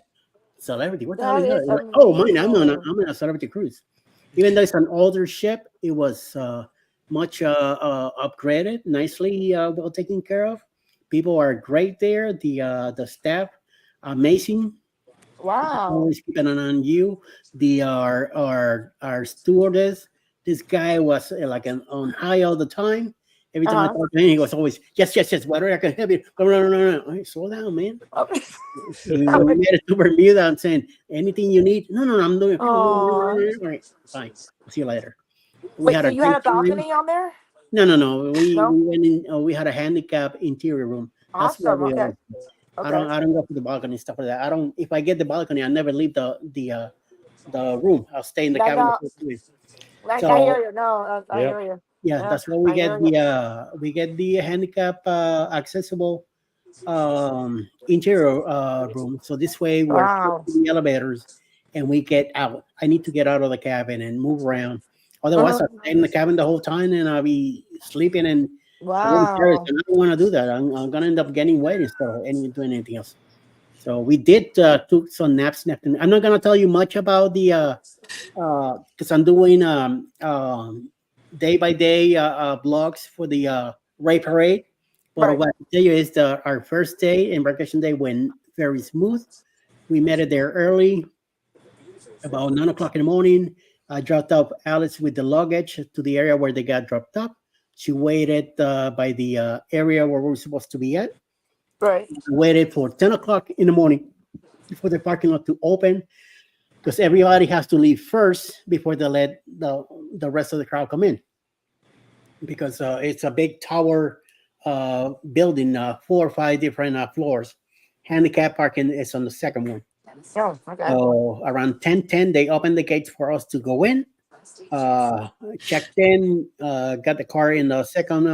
celebrity. What the hell That is that? is Like, oh, mine. amazing. I'm on a celebrity cruise. Even though it's an older ship, it was much upgraded, nicely well taken care of. People are great there. The staff, amazing. Wow. Always keeping an eye on you. The our stewardess. This guy was like on high all the time. Every time I Uh-huh. talked to him, he was always yes, yes, yes. Whatever I can help you. No. Hey, slow down, man. We made it to Bermuda. I'm saying anything you need. No. I'm doing. All Aw. right, fine. See you later. We Wait, had so a you had great a time. balcony on there? No. We No? went in. We had a handicap interior room. That's where Awesome. we Okay. are. I don't go to the balcony and stuff like that. I don't. If I get the balcony, I never leave the room. I'll stay in the I cabin the know. whole time. I So hear you. No, I Yep. hear you. yeah, Yeah, that's why we I get hear you. the handicap accessible interior room. So this way we're Wow. in the elevators and we get out. I need to get out of the cabin and move around. Otherwise, Uh-huh. I stay in the cabin the whole time and I'll be sleeping in the room service. Wow. And I don't want to do that. I'm gonna end up getting wet instead of doing anything else. So we did took some naps. I'm not gonna tell you much about the because I'm doing day by day blogs for the Ray Parade. But Right. what I tell you is our first day, embarkation day, went very smooth. We made it there early, about 9 o'clock in the morning. I dropped off Alice with the luggage to the area where they got dropped off. She waited by the area where we were supposed to be at. Right. Waited for 10 o'clock in the morning for the parking lot to open because everybody has to leave first before they let the rest of the crowd come in. Because it's a big tower building, 4 or 5 different floors. Handicap parking is on the second one. Oh, okay. So around 10:10, they opened the gates for us to go in. Checked in, got the car in the second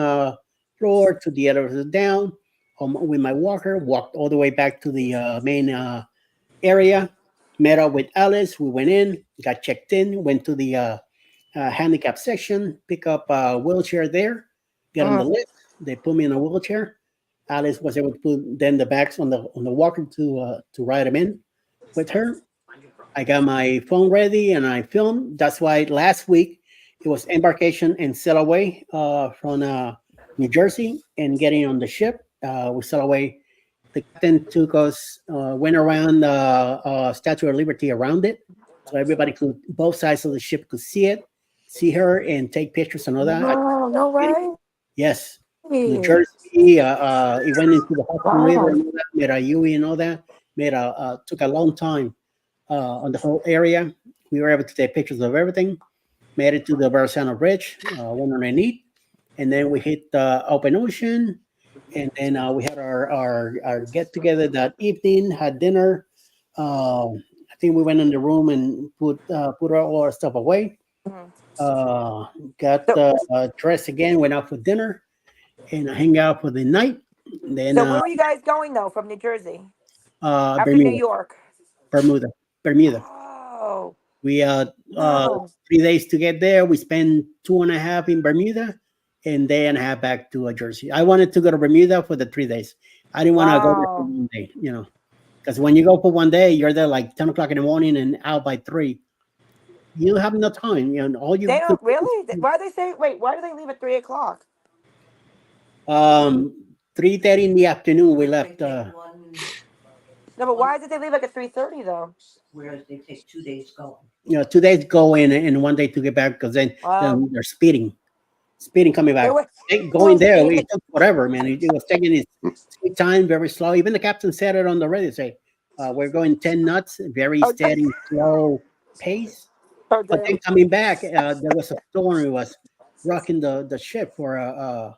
floor to the other down. With my walker, walked all the way back to the main area. Met up with Alice. We went in, got checked in, went to the handicap section, pick up a wheelchair there, get on the lift. They put me in a wheelchair. Alice was able to put then the bags on the walker to ride them in with her. I got my phone ready and I filmed. That's why last week it was embarkation and sail away from New Jersey and getting on the ship. We sail away. The captain took us, went around the Statue of Liberty around it, so everybody could, both sides of the ship could see it, see her, and take pictures and all that. No, no way. Yes, New Jersey. It went into the Hudson River Wow. and all that, made a UE and all that. Took a long time on the whole area. We were able to take pictures of everything. Made it to the Verrazano Bridge, went underneath, and then we hit the open ocean. And then we had our get together that evening, had dinner. I think we went in the room and put all our stuff away. Mhm. Got dressed again, went out for dinner, and hang out for the night. Then So where were you guys going though from New Jersey? After New Bermuda, York. Bermuda, Bermuda. Oh We no. 3 days to get there. We spent 2.5 in Bermuda, and day and a half back to Jersey. I wanted to go to Bermuda for the 3 days. I didn't want to go there for Wow. 1 day, because when you go for 1 day, you're there like 10 o'clock in the morning and out by 3. You don't have enough time. All you They could don't really? Why do they say wait, why do they leave at 3 o'clock? 3:30 in the afternoon. We left. No, but why did they leave like at 3:30 though? Whereas they take 2 days going. 2 days go in and 1 day to get back because then they're speeding coming back. They were, Going there, speeding. it took forever, man. It was taking its sweet time, very slow. Even the captain said it on the radio. Say, we're going 10 knots, very Oh, steady, slow pace. Oh, But then damn. coming back, there was a storm. It was rocking the ship for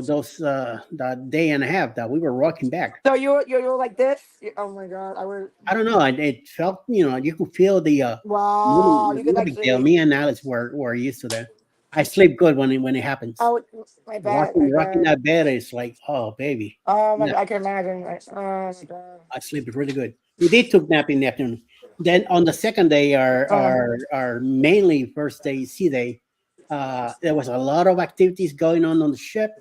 those that day and a half that we were rocking back. So you were like this? Oh my god, I would. I don't know. It felt, you could feel the Wow, you could no big deal. actually. Me and Alice were used to that. I sleep good when it happens. I would. My bad. Rocking that bed is like, oh baby. Oh my Yeah. god, I can imagine. Oh my god. I sleep really good. We did took nap in the afternoon. Then on the second day, our mainly first day sea day, there was a lot of activities going on the ship.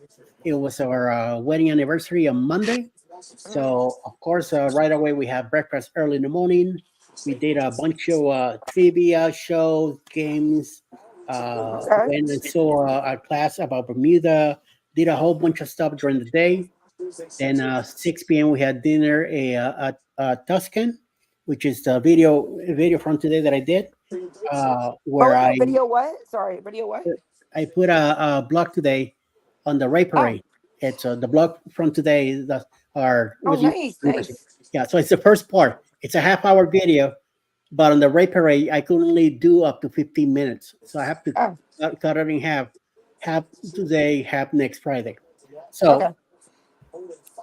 It was our wedding anniversary on Monday, so of course right away we had breakfast early in the morning. We did a bunch of trivia shows, games. Okay. Went and saw a class about Bermuda. Did a whole bunch of stuff during the day. Then 6 p.m. we had dinner at Tuscan, which is the video from today that I did, where Oh, video what? Sorry, video what? I put a blog today on the Ray Parade. It's the blog from today that Oh, nice, nice. yeah. So it's the first part. It's a half-hour video, but on the Ray Parade I could only do up to 15 minutes, so I have to cut it in half today, half next Friday. So. Okay.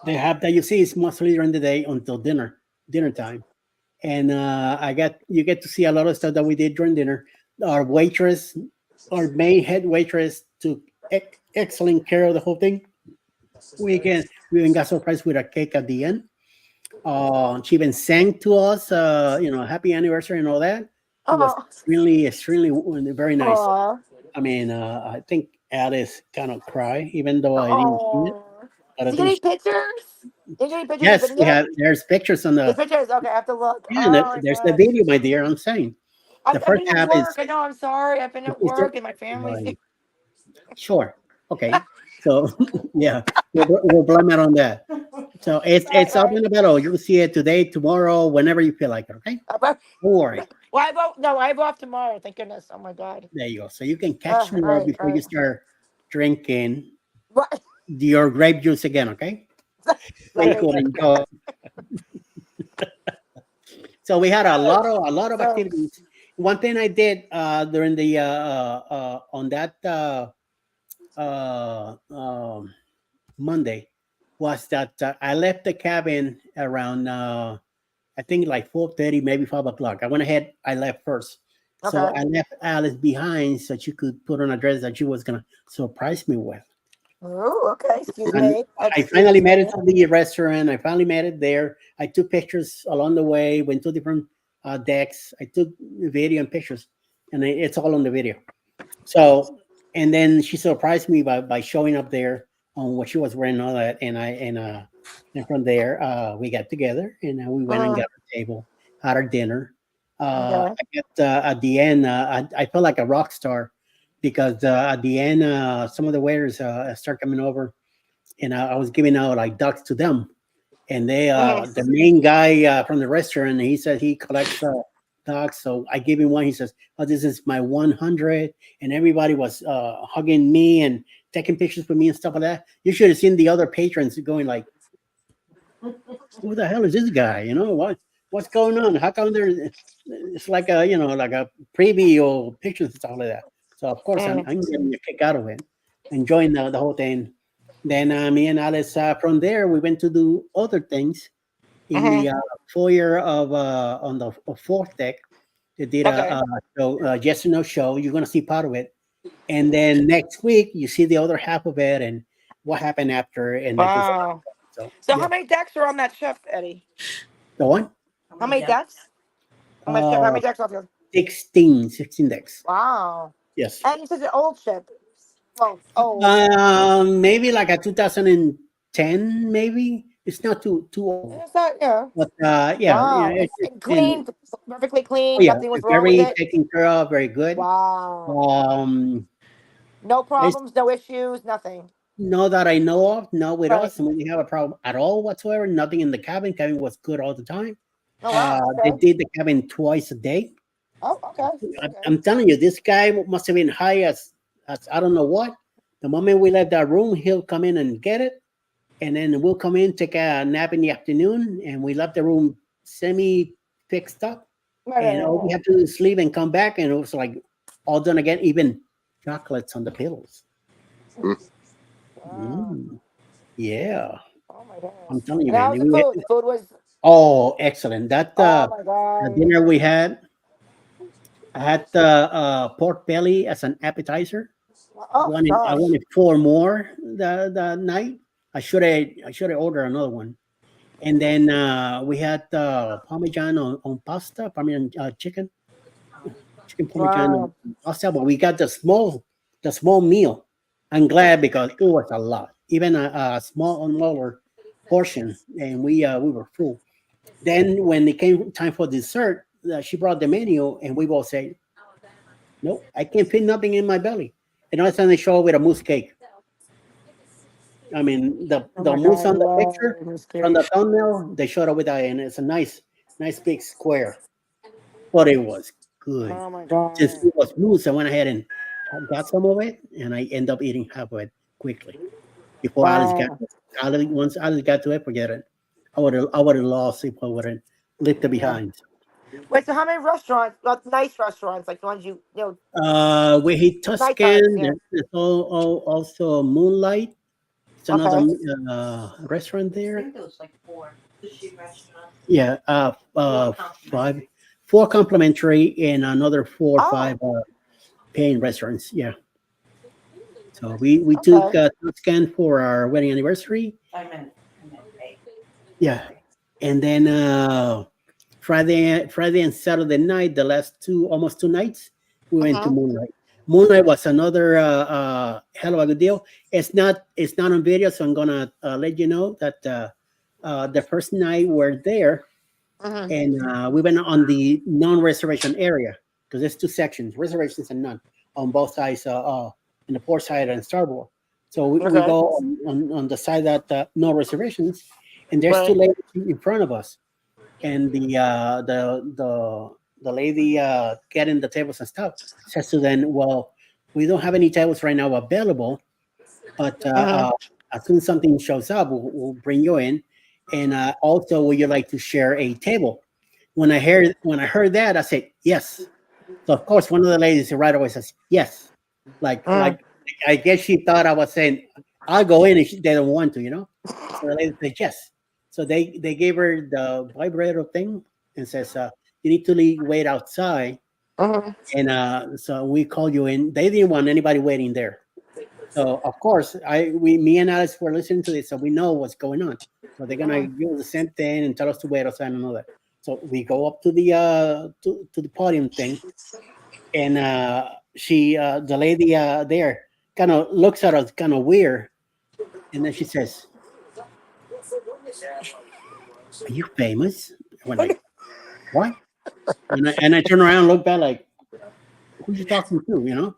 The half that you see is mostly during the day until dinner time, and you get to see a lot of stuff that we did during dinner. Our waitress, our main head waitress, took excellent care of the whole thing. We even got surprised with a cake at the end. She even sang to us, happy anniversary and all that. It was extremely very nice. Aw. I mean, I think Alice kind of cried, even though I didn't see it. But I Did you think get any pictures? Did you get any pictures? yes, of we video? have. There's pictures on The the. pictures. Okay, I have to look. Yeah, Oh my there's the god. video, my dear. I'm saying the I've first been at half is. work. I know. I'm sorry. I've been at Is there, work and my family's. right. Sure. Okay. So yeah, we'll blame it on that. So it's up Right. in the middle. You'll see it today, tomorrow, whenever you feel like it. Okay, But- don't worry. Well, I have off tomorrow. Thank goodness. Oh my god. There you go. So you can catch more Right, before you right. start drinking Right. your grape juice again. Okay, stay cool and enjoy. So we had a lot of So, activities. One thing I did during the on that Monday was that I left the cabin around I think like 4:30, maybe 5 o'clock. I went ahead. I left first, so okay. I left Alice behind so she could put on a dress that she was gonna surprise me with. Oh, okay. Excuse And me. I finally Excuse made it me. to the restaurant. I finally made it there. I took pictures along the way. Went to different decks. I took video and pictures, and it's all on the video. So, and then she surprised me by showing up there on what she was wearing, and all that. And from there, we got together and we went and got our table, had our dinner. Okay. I got at the end, I felt like a rock star because at the end, some of the waiters started coming over, and I was giving out like ducks to them. And they, the main guy from the restaurant, he said he collects dogs. So I gave him one. He says, "Oh, this is my 100," and everybody was hugging me and taking pictures with me and stuff like that. You should have seen the other patrons going like, "Who the hell is this guy? You know what's going on? How come there?" It's like a like a preview or pictures and stuff like that. So of course I'm getting a kick out of it, enjoying the whole thing. Then me and Alice from there we went to do other things in the foyer of on the fourth deck. They did Okay. a yes or no show. You're gonna see part of it, and then next week you see the other half of it and what happened after and the dessert. Wow. So So yeah, how many decks are on that ship, Eddie? the one How many decks? On my ship? How uh many decks off your? 16 decks. Wow. Yes. And it's an old ship. Well, old. Maybe like a 2010, maybe. It's not too old. Is that yeah? But yeah, Wow. And clean, perfectly oh clean. yeah, Nothing was wrong with very it. taken care of, very good. Wow. Um, No it's problems, no issues, nothing. no that I know of, no with Right. us, and we didn't have a problem at all whatsoever. Nothing in the cabin. Cabin was good all the time. Oh wow. They Okay. did the cabin twice a day. Oh, okay. Okay. I'm telling you, this guy must have been high as I don't know what. The moment we left that room, he'll come in and get it, and then we'll come in, take a nap in the afternoon, and we left the room semi fixed up, and all we Right. have to do is sleep and come back, and it was like all done again, even chocolates on the pillows. Wow. Yeah, Oh my goodness. I'm telling you, And how man. was the food? The food was. Oh, excellent. That Oh my the god. dinner we had, I had the pork belly as an appetizer. Oh I gosh. wanted four more the night. I should have ordered another one. And then we had parmesan on pasta, parmesan chicken parmesan on Wow. pasta. But we got the small meal. I'm glad because it was a lot, even a small smaller portion, and we were full. Then when it came time for dessert, she brought the menu, and we both said, "Nope, I can't fit nothing in my belly." And all of a sudden, they show up with a mousse cake. I mean, the Oh the my mousse god. I on the picture love this from the cake. thumbnail, they showed up with that, and it's a nice big square. But it was good. Oh my god. Since it was mousse, I went ahead and got some of it, and I end up eating half of it quickly before Alice got Wow. it. Once Alice got to it, forget it. I would have lost if I wouldn't left it behind. Wait. So how many restaurants? Well, nice restaurants, like the ones We hit nighttime. Tuscan. Yeah. There's also Moonlight. It's another Okay. restaurant I there. think there was like 4 sushi restaurants, Yeah, 4 five, complimentary. 4 complimentary, and another four or Oh. five paying restaurants. Yeah. So we took Okay. Tuscan for our wedding anniversary. I meant pay. Yeah, and then Friday and Saturday night, the last almost 2 nights, we went to Uh-huh. Moonlight. Moonlight was another hell of a good deal. It's not on video, so I'm gonna let you know that the first night we're there, Uh-huh. and we went on the non-reservation area because there's two sections, reservations and none, on both sides, in the port side and starboard. So we Okay. go on the side that no reservations, and there's two Right. ladies in front of us, and the lady getting the tables and stuff says to them, "Well, we don't have any tables right now available, but Uh-huh. as soon as something shows up, we'll bring you in. And also, would you like to share a table?" When I heard that, I said yes. So of course, one of the ladies right away says yes, Uh, like I guess she thought I was saying I'll go in, and they don't want to, So the lady said yes. So they gave her the vibrator thing and says, "You need to wait outside." uh-huh. And so we called you in. They didn't want anybody waiting there. So of course, me and Alice were listening to this, so we know what's going on. So they're gonna give us the same thing and tell us to wait outside and all that. So we go up to the podium thing, and the lady there kind of looks at us kind of weird, and then she says, "Are you famous?" I went like, "What?" And I turn around and look back like, "Who's you talking to?"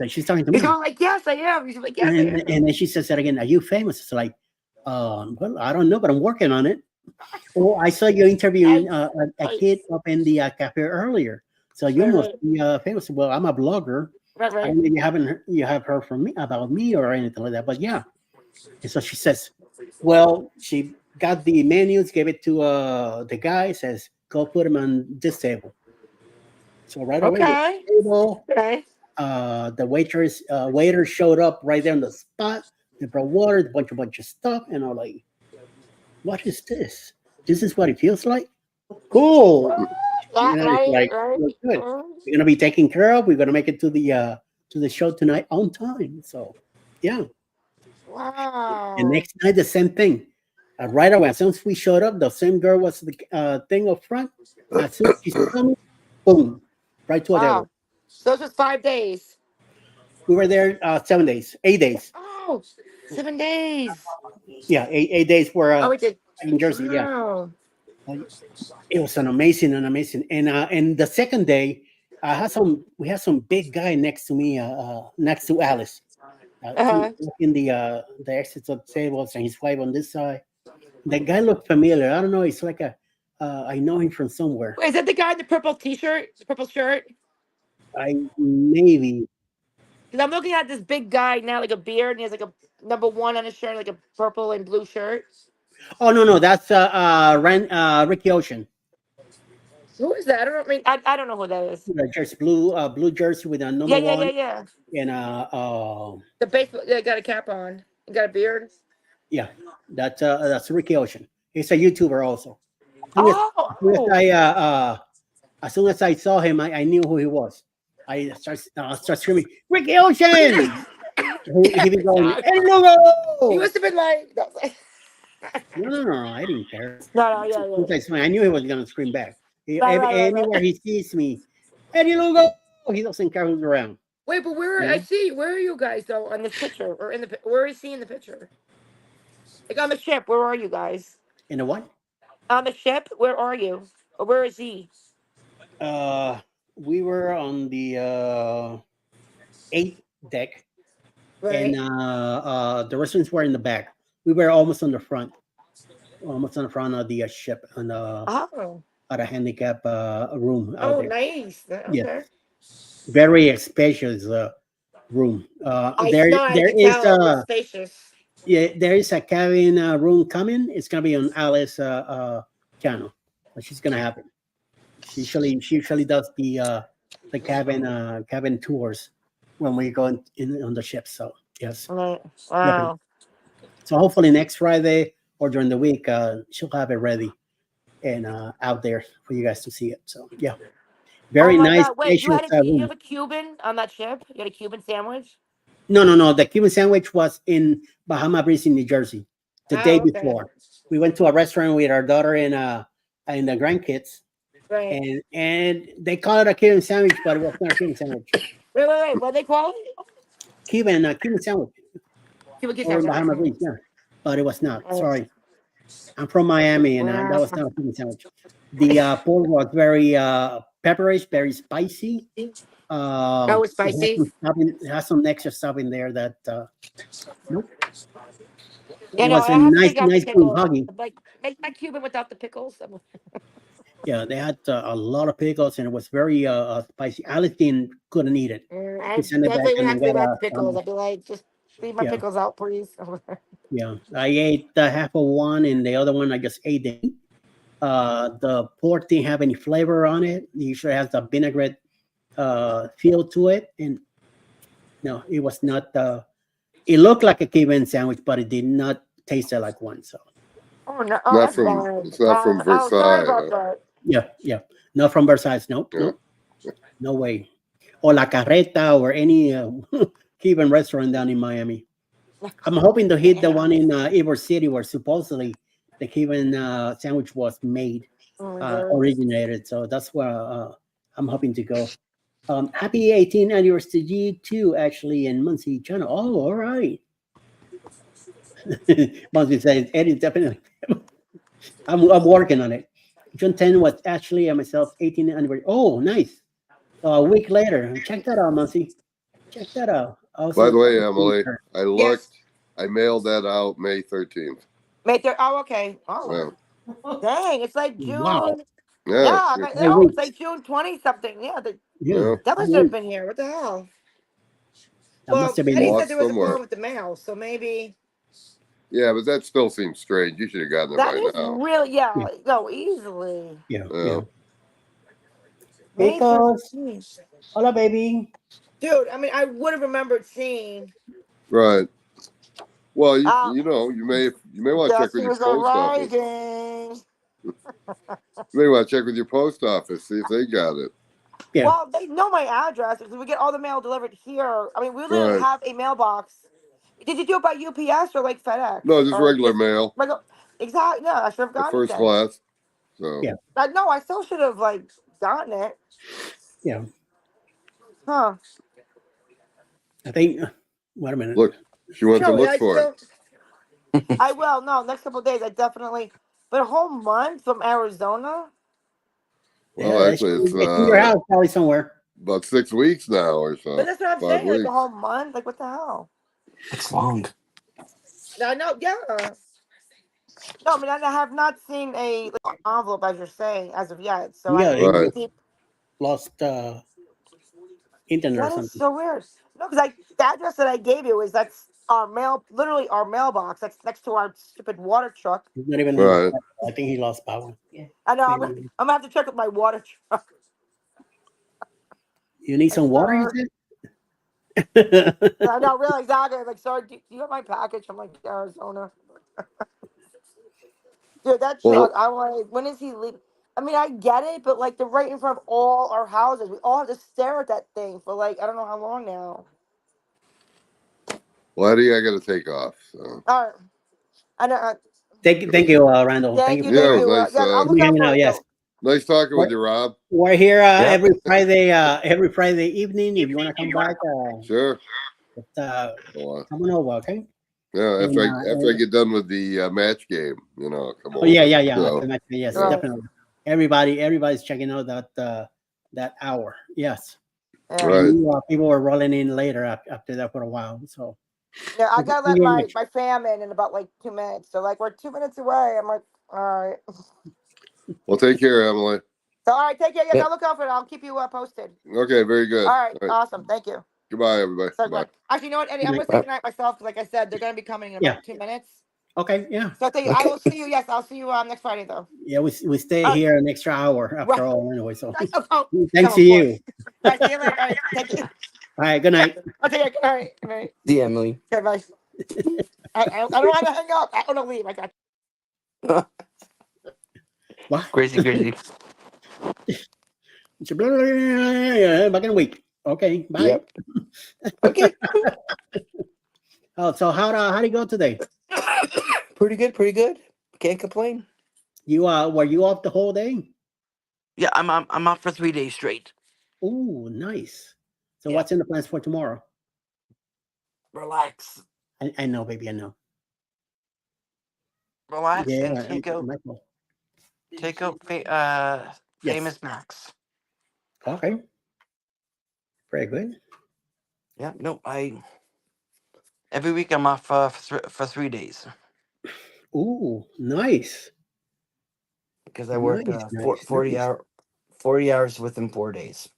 Like, she's talking to He's me. going like, yes, I am. He's like, yes, I And am. then she says that again. "Are you famous?" It's like, well, I don't know, but I'm working on it. Oh, I saw you interviewing a Right, kid up in the cafe earlier, so you right, must right, be famous. Well, I'm a blogger. right, I right. don't know if you have heard from me about me or anything like that, but yeah. And so she says, well, she got the menus, gave it to the guy, says, go put him on this table. So right away, the Okay. table, Okay. the waiter showed up right there on the spot. They brought water, a bunch of stuff, and I'm like, what is this? This is what it feels like. Cool. It's Right, like, right. "Well, good. We're gonna be taken care of. We're gonna make it to the show tonight on time." So yeah. And Wow. next night the same thing. Right away, as soon as we showed up, the same girl was the thing up front. As soon as she saw me, boom, right to a table. Wow. So it's just 5 days. We were there 7 days, 8 days. Oh, 7 days. Yeah, eight days were Oh, we did. in Jersey. Yeah. Wow. Uh, It was an amazing. And the second day, we had some big guy next to me, next to Alice, Uh-huh. in the exits of tables, and his wife on this side. The guy looked familiar. I don't know. It's like I know him from somewhere. Wait, is that the guy in the purple t-shirt? The purple shirt? I maybe. Because I'm looking at this big guy now, like a beard, and he has like a number one on his shirt, like a purple and blue shirt. Oh no, that's Ricky Ocean. Who is that? I don't know. I mean, I don't know who that is. The jersey, blue jersey with a Yeah, number yeah, yeah, one, yeah. and The baseball, yeah, got a cap on. He got a beard. yeah, that's Ricky Ocean. He's a YouTuber also. Oh, Soon as oh. as soon as I saw him, I knew who he was. I start screaming, Ricky Ocean! He be going, God. El He Lugo! must have been like, No, I didn't care. no, yeah, yeah. I knew he was gonna scream back. Right, right, right, Anywhere right. he sees me, Eddie Lugo, he doesn't care who's around. Wait, but You I know? see, where are you guys though on this picture? Or where is he in the picture? Like on the ship, where are you guys? In the what? On the ship, where are you? Or where is he? Uh, we were on the eighth deck, and Right. the restaurants were in the back. We were almost on the front of the ship, and Oh. at a handicap room out Oh, there. nice. Yeah, Okay. very spacious room. I There could is tell it was spacious. yeah, there is a cabin room coming. It's gonna be on Alice channel. She's gonna have it. She usually does the cabin tours when we go in on the ship. So yes, Right. definitely. Wow. So hopefully next Friday or during the week, she'll have it ready and out there for you guys to see it. So yeah, Oh very my nice, God. Wait, spacious you room. have a Cuban on that ship? You had a Cuban sandwich? No. The Cuban sandwich was in Bahama Breeze in New Jersey the day Oh, okay. before. We went to a restaurant with our daughter and the grandkids, Right. and they call it a Cuban sandwich, but it was not a Cuban sandwich. Wait. What they call it? Cuban sandwich Cuban kiss over in sandwich. Bahama Okay. Breeze, yeah, but it was not. Right. Sorry, I'm from Miami, and that Wow. was not a Cuban sandwich. The pork was very pepperish, very spicy. Oh, it's spicy. It has some extra stuff in there that nope. Yeah, It no, was I a have to nice, take out the nice and pickles. huggy. Like, make my Cuban without the pickles. Yeah, they had a lot of pickles and it was very spicy. Alison couldn't eat it. I He sent it back definitely would and have then to leave got out the pickles. some. I'd be like, just leave my Yeah, pickles out, please. yeah. I ate half of one and the other one I just ate the meat. The pork didn't have any flavor on it. It usually has the vinaigrette feel to it, and no, it was not. It looked like a Cuban sandwich, but it did not taste like one. So Oh no! Oh, Not that's from. bad. It's not from Oh, sorry Versailles. about Huh? that. yeah, yeah, not from Versailles. Nope, Yeah. nope, no way. Or La Carreta or any Cuban restaurant down in Miami. I'm hoping to hit the Yeah. one in Ybor City where supposedly the Cuban sandwich was made, Oh my God. originated. So that's where I'm hoping to go. Happy 18th anniversary to you too, actually, in Muncie Channel. Oh, all right. Muncie says Eddie definitely. I'm working on it. June 10 was actually myself 18th anniversary. Oh, nice. A week later, check that out, Muncie. Check that out. By Also, the way, Emily, I Yes. looked. I mailed that out May 13th. May 3rd. Oh, okay. Yeah. Oh, dang! It's like June. wow, Yeah. Yeah, Yeah. I no, it's weeks. like June 20 something. Yeah, the Yeah, devil should have been here. What the hell? that must Well, have been. Eddie said there Lost was a somewhere. problem with the mail, so maybe Yeah, but that still seems strange. You should have gotten it that by is now. really Yeah, no easily. yeah, Yeah. yeah. May Because, 13th. hola, baby. Dude, I mean, I would have remembered seeing. Right. Well, Uh, you may want to check with your Dustin's post office. arriving. You may want to check with your post office, see if they got it. Yeah, Well, they know my address because we get all the mail delivered here. I mean, we literally Right. have a mailbox. Did you do it by UPS or like FedEx? No, just Or regular mail, regular? Exactly. Yeah, I should have the gotten it first then. class. So yeah, No, I still should have like gotten it. yeah. Huh? I think. Wait a minute. look, she went to No, look I for it. still. I will. No, next couple of days, I definitely. But a whole month from Arizona. Well, Yeah, actually, it's it's in your house, probably somewhere. about 6 weeks now or But so. that's what I'm 5 saying. Like weeks. a whole month. Like what the hell? It's long. I know. Yeah. No, I mean I have not seen a like, envelope as you're saying as of yet. So I Yeah, will Right. keep. lost internet or That is something. so weird. No, because the address that I gave you is that's our mail, literally our mailbox. That's next to our stupid water truck. He's not even. Right. I think he lost power. I know. Maybe. I'm gonna have to check with my water truck. You need Like, some water, you sir. said? I know, really, exactly. Like, sorry, do you have my package? I'm like, Arizona. Dude, that Well, truck, I'm like, when is he leaving? I mean, I get it, but like, they're right in front of all our houses. We all have to stare at that thing for like, I don't know how long now. Eddie, I got to take off. So. All right. I know. Thank you, Randall. Thank Thank you you, for Yeah, thank it was you. nice. Yeah, I'll me look out hanging for out. it, Yes, though. Nice talking with you, Rob. we're here Yep. every Friday evening. If you want to come back, Sure. just, Well, come on over, okay? yeah, And, after I get done with the match game, come oh over. yeah, So, after match, yes, yeah. definitely. Everybody's checking out that hour. Yes, Yeah. Right. and people were rolling in later after that for a while. So Yeah, I thank gotta you let very much. my fam in about like 2 minutes. So like we're 2 minutes away. I'm like, all right. Well, take care, Emily. So all right, take care. Yes, Yep. I'll look out for it. I'll keep you posted. Okay, very good. All right, awesome. Thank you. Goodbye, everybody. So Bye. actually, you know what, Eddie? Good I'm night. gonna say goodnight myself because, like I said, they're gonna be coming in Yeah. about 2 minutes. Okay, yeah, So I Okay. will see you. Yes, I'll see you next Friday though. yeah. We stay All right. here an extra hour after Right. all anyway. So Oh, thanks of to course. you. All right, see you later. All right, thank you. All right, good night. Okay, good night. Good night. See you, Emily. Okay, bye. I don't want to hang up. I want to leave. I got you. What? Crazy. Back in a week. Okay, bye. Yep. Okay. Oh, so how do you go today? Pretty good. Can't complain. You were you off the whole day? Yeah, I'm off for 3 days straight. Oh, nice. So Yeah. what's in the plans for tomorrow? Relax. I know, baby, I know. Relax Yeah, and take out Michael. Yes. Yes. Famous Max. Okay. Pretty good. Yeah, no, every week I'm off for 3 days Ooh, nice. because I work Nice, nice, 40 nice. 40 hours within 4 days.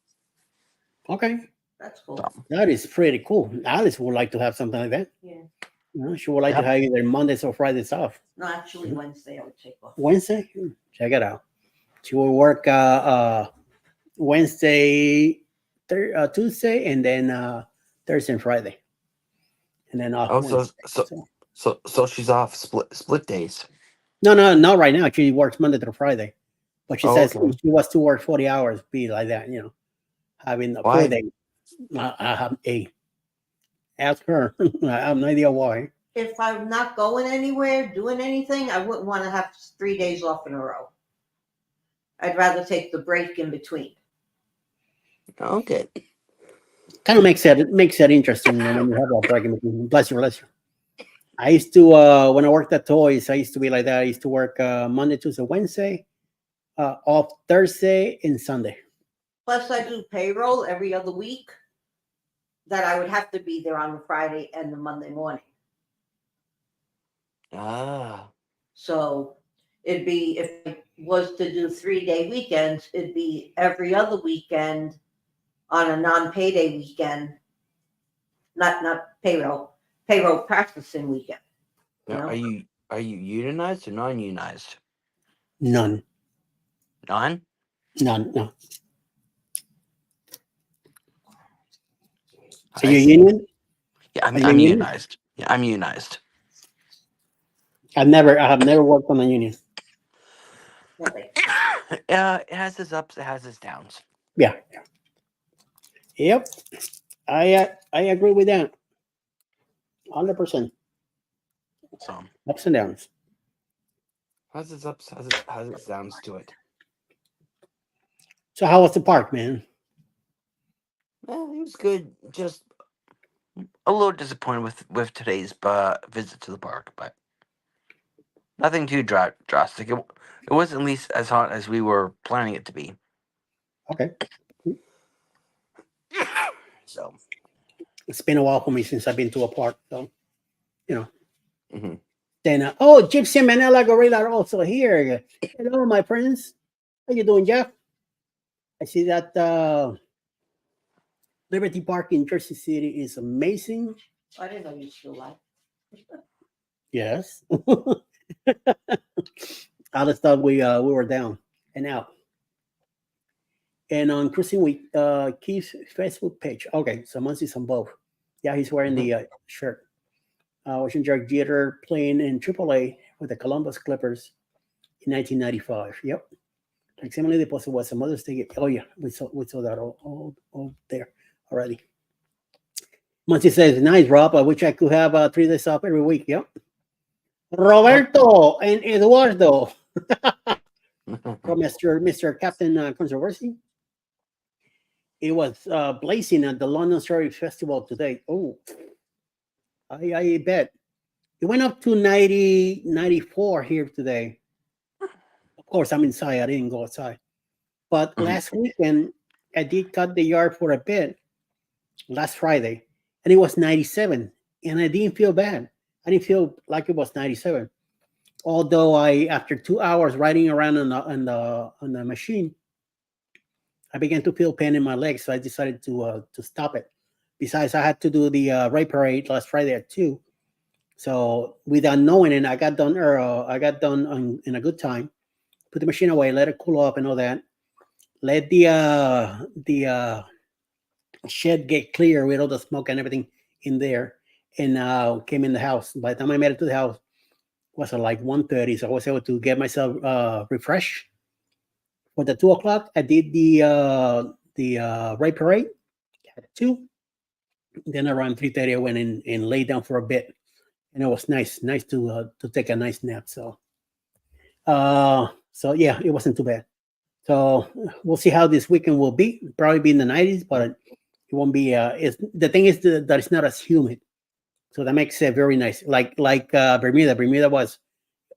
Okay. That's cool. So, That is pretty cool. Alice would like to have something like that. Yeah. You know, she would like to Yep. have either Mondays or Fridays off. No, actually, Wednesday I would take off. Wednesday? Check it out. She will work Wednesday, Tuesday, and then Thursday and Friday. And then off oh, Wednesday. so she's off split days. No, not right now. She works Monday through Friday. But she Oh, says okay. if she was to work 40 hours, be like that, you know, having a Why? 4 day. I have ask her. I have no idea why. If I'm not going anywhere, doing anything, I wouldn't want to have 3 days off in a row. I'd rather take the break in between. Okay. Kind of makes it interesting, you know, when you have a break in between. Bless you, bless you. I used to when I worked at Toys, I used to be like that. I used to work Monday, Tuesday, Wednesday, off Thursday and Sunday. Plus, I do payroll every other week. That I would have to be there on the Friday and the Monday morning. Ah. So it'd be, if I was to do 3-day weekends, it'd be every other weekend on a non-payday weekend. Not payroll practicing weekend. Now, No. are you unionized or non-unionized? None. None. No. I Are you see. union? Yeah, Are I'm you union? unionized. Yeah, I'm unionized. I have never worked on a union. Nothing. It has its ups, it has its downs. Yeah. Yep. I agree with that. 100%. So Ups and downs. has its ups, has its downs to it. So how was the park, man? Well, it was good. Just a little disappointed with today's visit to the park, but nothing too drastic. It wasn't at least as hot as we were planning it to be. Okay. So It's been a while for me since I've been to a park, so you know. mhm. Then Gypsy and Manila Gorilla are also here. Hello, my friends. How you doing, Jeff? I see that Liberty Park in Jersey City is amazing. I didn't know you still like. Yes. I just thought we were down and out. And on Cruising with Keith's Facebook page. Okay, so Muncie's on both. Yeah, he's wearing the shirt. Watching Jack Jeter playing in AAA with the Columbus Clippers in 1995. Yep. Like Emily Deposit was a Mother's Day gift. Oh yeah, we saw that all there already. Muncie says, "Nice, Rob. I wish I could have 3 days off every week." Yep. Roberto and Eduardo from Mr. Captain Controversy. It was blazing at the London Story Festival today. Oh, I bet. It went up to 90, 94 here today. Of course, I'm inside. I didn't go outside. But last weekend, I did cut the yard for a bit last Friday, and it was 97, and I didn't feel bad. I didn't feel like it was 97. Although after 2 hours riding around on the machine, I began to feel pain in my legs, so I decided to stop it. Besides, I had to do the race parade last Friday at 2. So without knowing it, I got done. In a good time. Put the machine away, let it cool off, and all that. Let the shed get clear with all the smoke and everything in there, and came in the house. By the time I made it to the house, it was like 1:30, so I was able to get myself refreshed. For the 2 o'clock, I did the race parade at 2. Then around 3:30, I went in and laid down for a bit, and it was nice to take a nice nap. So yeah, it wasn't too bad. So we'll see how this weekend will be. Probably be in the 90s, but it won't be. The thing is that it's not as humid, so that makes it very nice. Like Bermuda. Bermuda was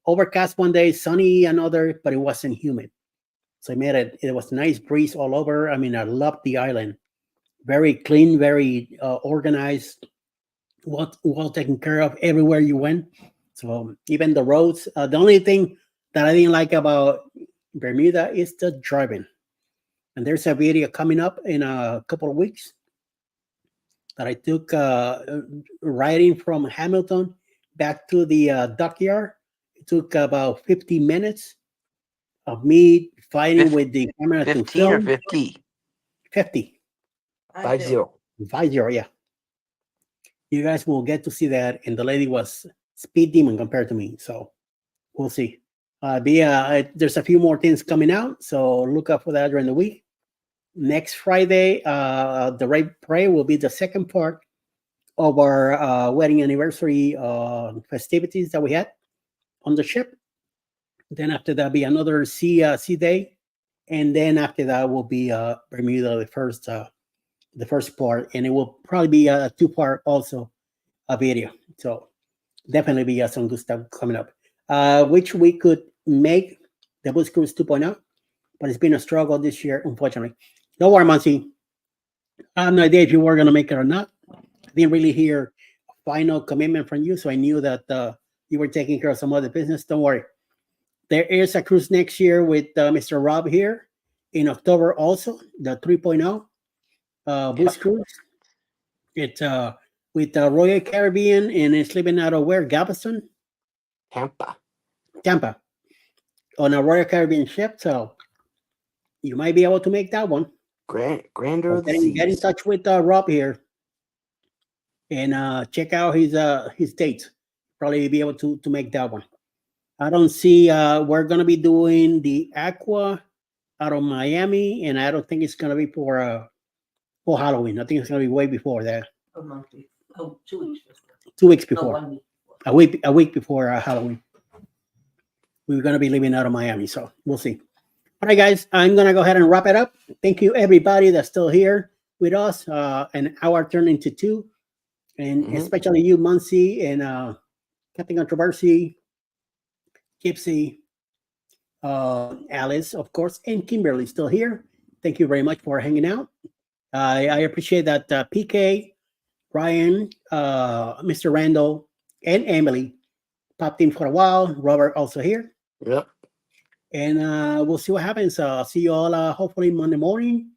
overcast one day, sunny another, but it wasn't humid. So it made it. It was a nice breeze all over. I mean, I loved the island. very clean, very organized, well taken care of everywhere you went. So even the roads. The only thing that I didn't like about Bermuda is the driving. And there's a video coming up in a couple of weeks that I took riding from Hamilton back to the dockyard. It took about 50 minutes of me fighting with the camera to 15 or film. 50? 50. 50. 50, yeah. You guys will get to see that. And the lady was speed demon compared to me. So we'll see. There's a few more things coming out. So look out for that during the week. Next Friday, the Red Parade will be the second part of our wedding anniversary festivities that we had on the ship. Then after that, be another sea day, and then after that will be Bermuda, the first part, and it will probably be a 2-part also a video. So definitely be some good stuff coming up, which we could make the Boost Cruise 2.0, but it's been a struggle this year, unfortunately. Don't worry, Muncie. I have no idea if you were going to make it or not. I didn't really hear a final commitment from you, so I knew that you were taking care of some other business. Don't worry. There is a cruise next year with Mr. Rob here in October also, the 3.0 Boost Cruise. It's with Royal Caribbean, and it's living out of where? Galveston? Tampa. On a Royal Caribbean ship, so you might be able to make that one. Grandeur of the Get in seas. touch with Rob here and check out his dates. Probably be able to make that one. I don't see we're gonna be doing the Aqua out of Miami, and I don't think it's gonna be for Halloween. I think it's gonna be way before that. A month before. Oh, 2 weeks before. 2 weeks No, before. 1 week before. A week before Halloween. We're gonna be leaving out of Miami, so we'll see. All right, guys, I'm gonna go ahead and wrap it up. Thank you, everybody that's still here with us. An hour turned into 2, and especially you, Muncie, and Captain Controversy, Gypsy, Alice, of course, and Kimberly still here. Thank you very much for hanging out. I appreciate that PK, Ryan, Mr. Randall, and Emily popped in for a while. Robert also here. Yep. And we'll see what happens. See you all hopefully Monday morning.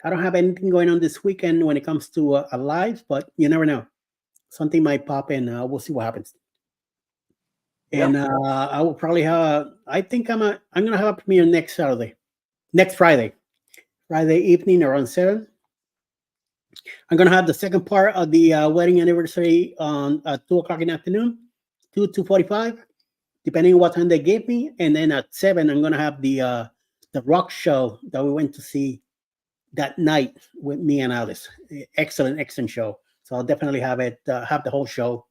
I don't have anything going on this weekend when it comes to a live, but you never know. Something might pop in. We'll see what happens. And I will probably have. I think I'm gonna have a premiere next Friday evening around 7. I'm gonna have the second part of the wedding anniversary on 2:00 in the afternoon, 2:45, depending on what time they gave me. And then at 7, I'm gonna have the rock show that we went to see that night with me and Alice. Excellent show. So I'll definitely have the whole show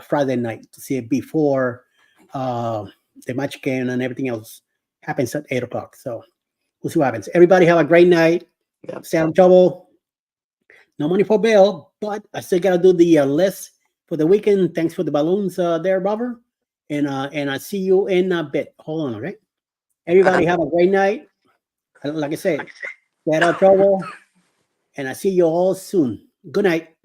Friday night to see it before the match game and everything else happens at 8:00. So we'll see what happens. Everybody have a great night. Yep. Stay out of trouble. No money for bail, but I still gotta do the list for the weekend. Thanks for the balloons there, Robert. And I see you in a bit. Hold on, okay? Everybody have a great night. Like I said, stay out of trouble. And I see you all soon. Good night.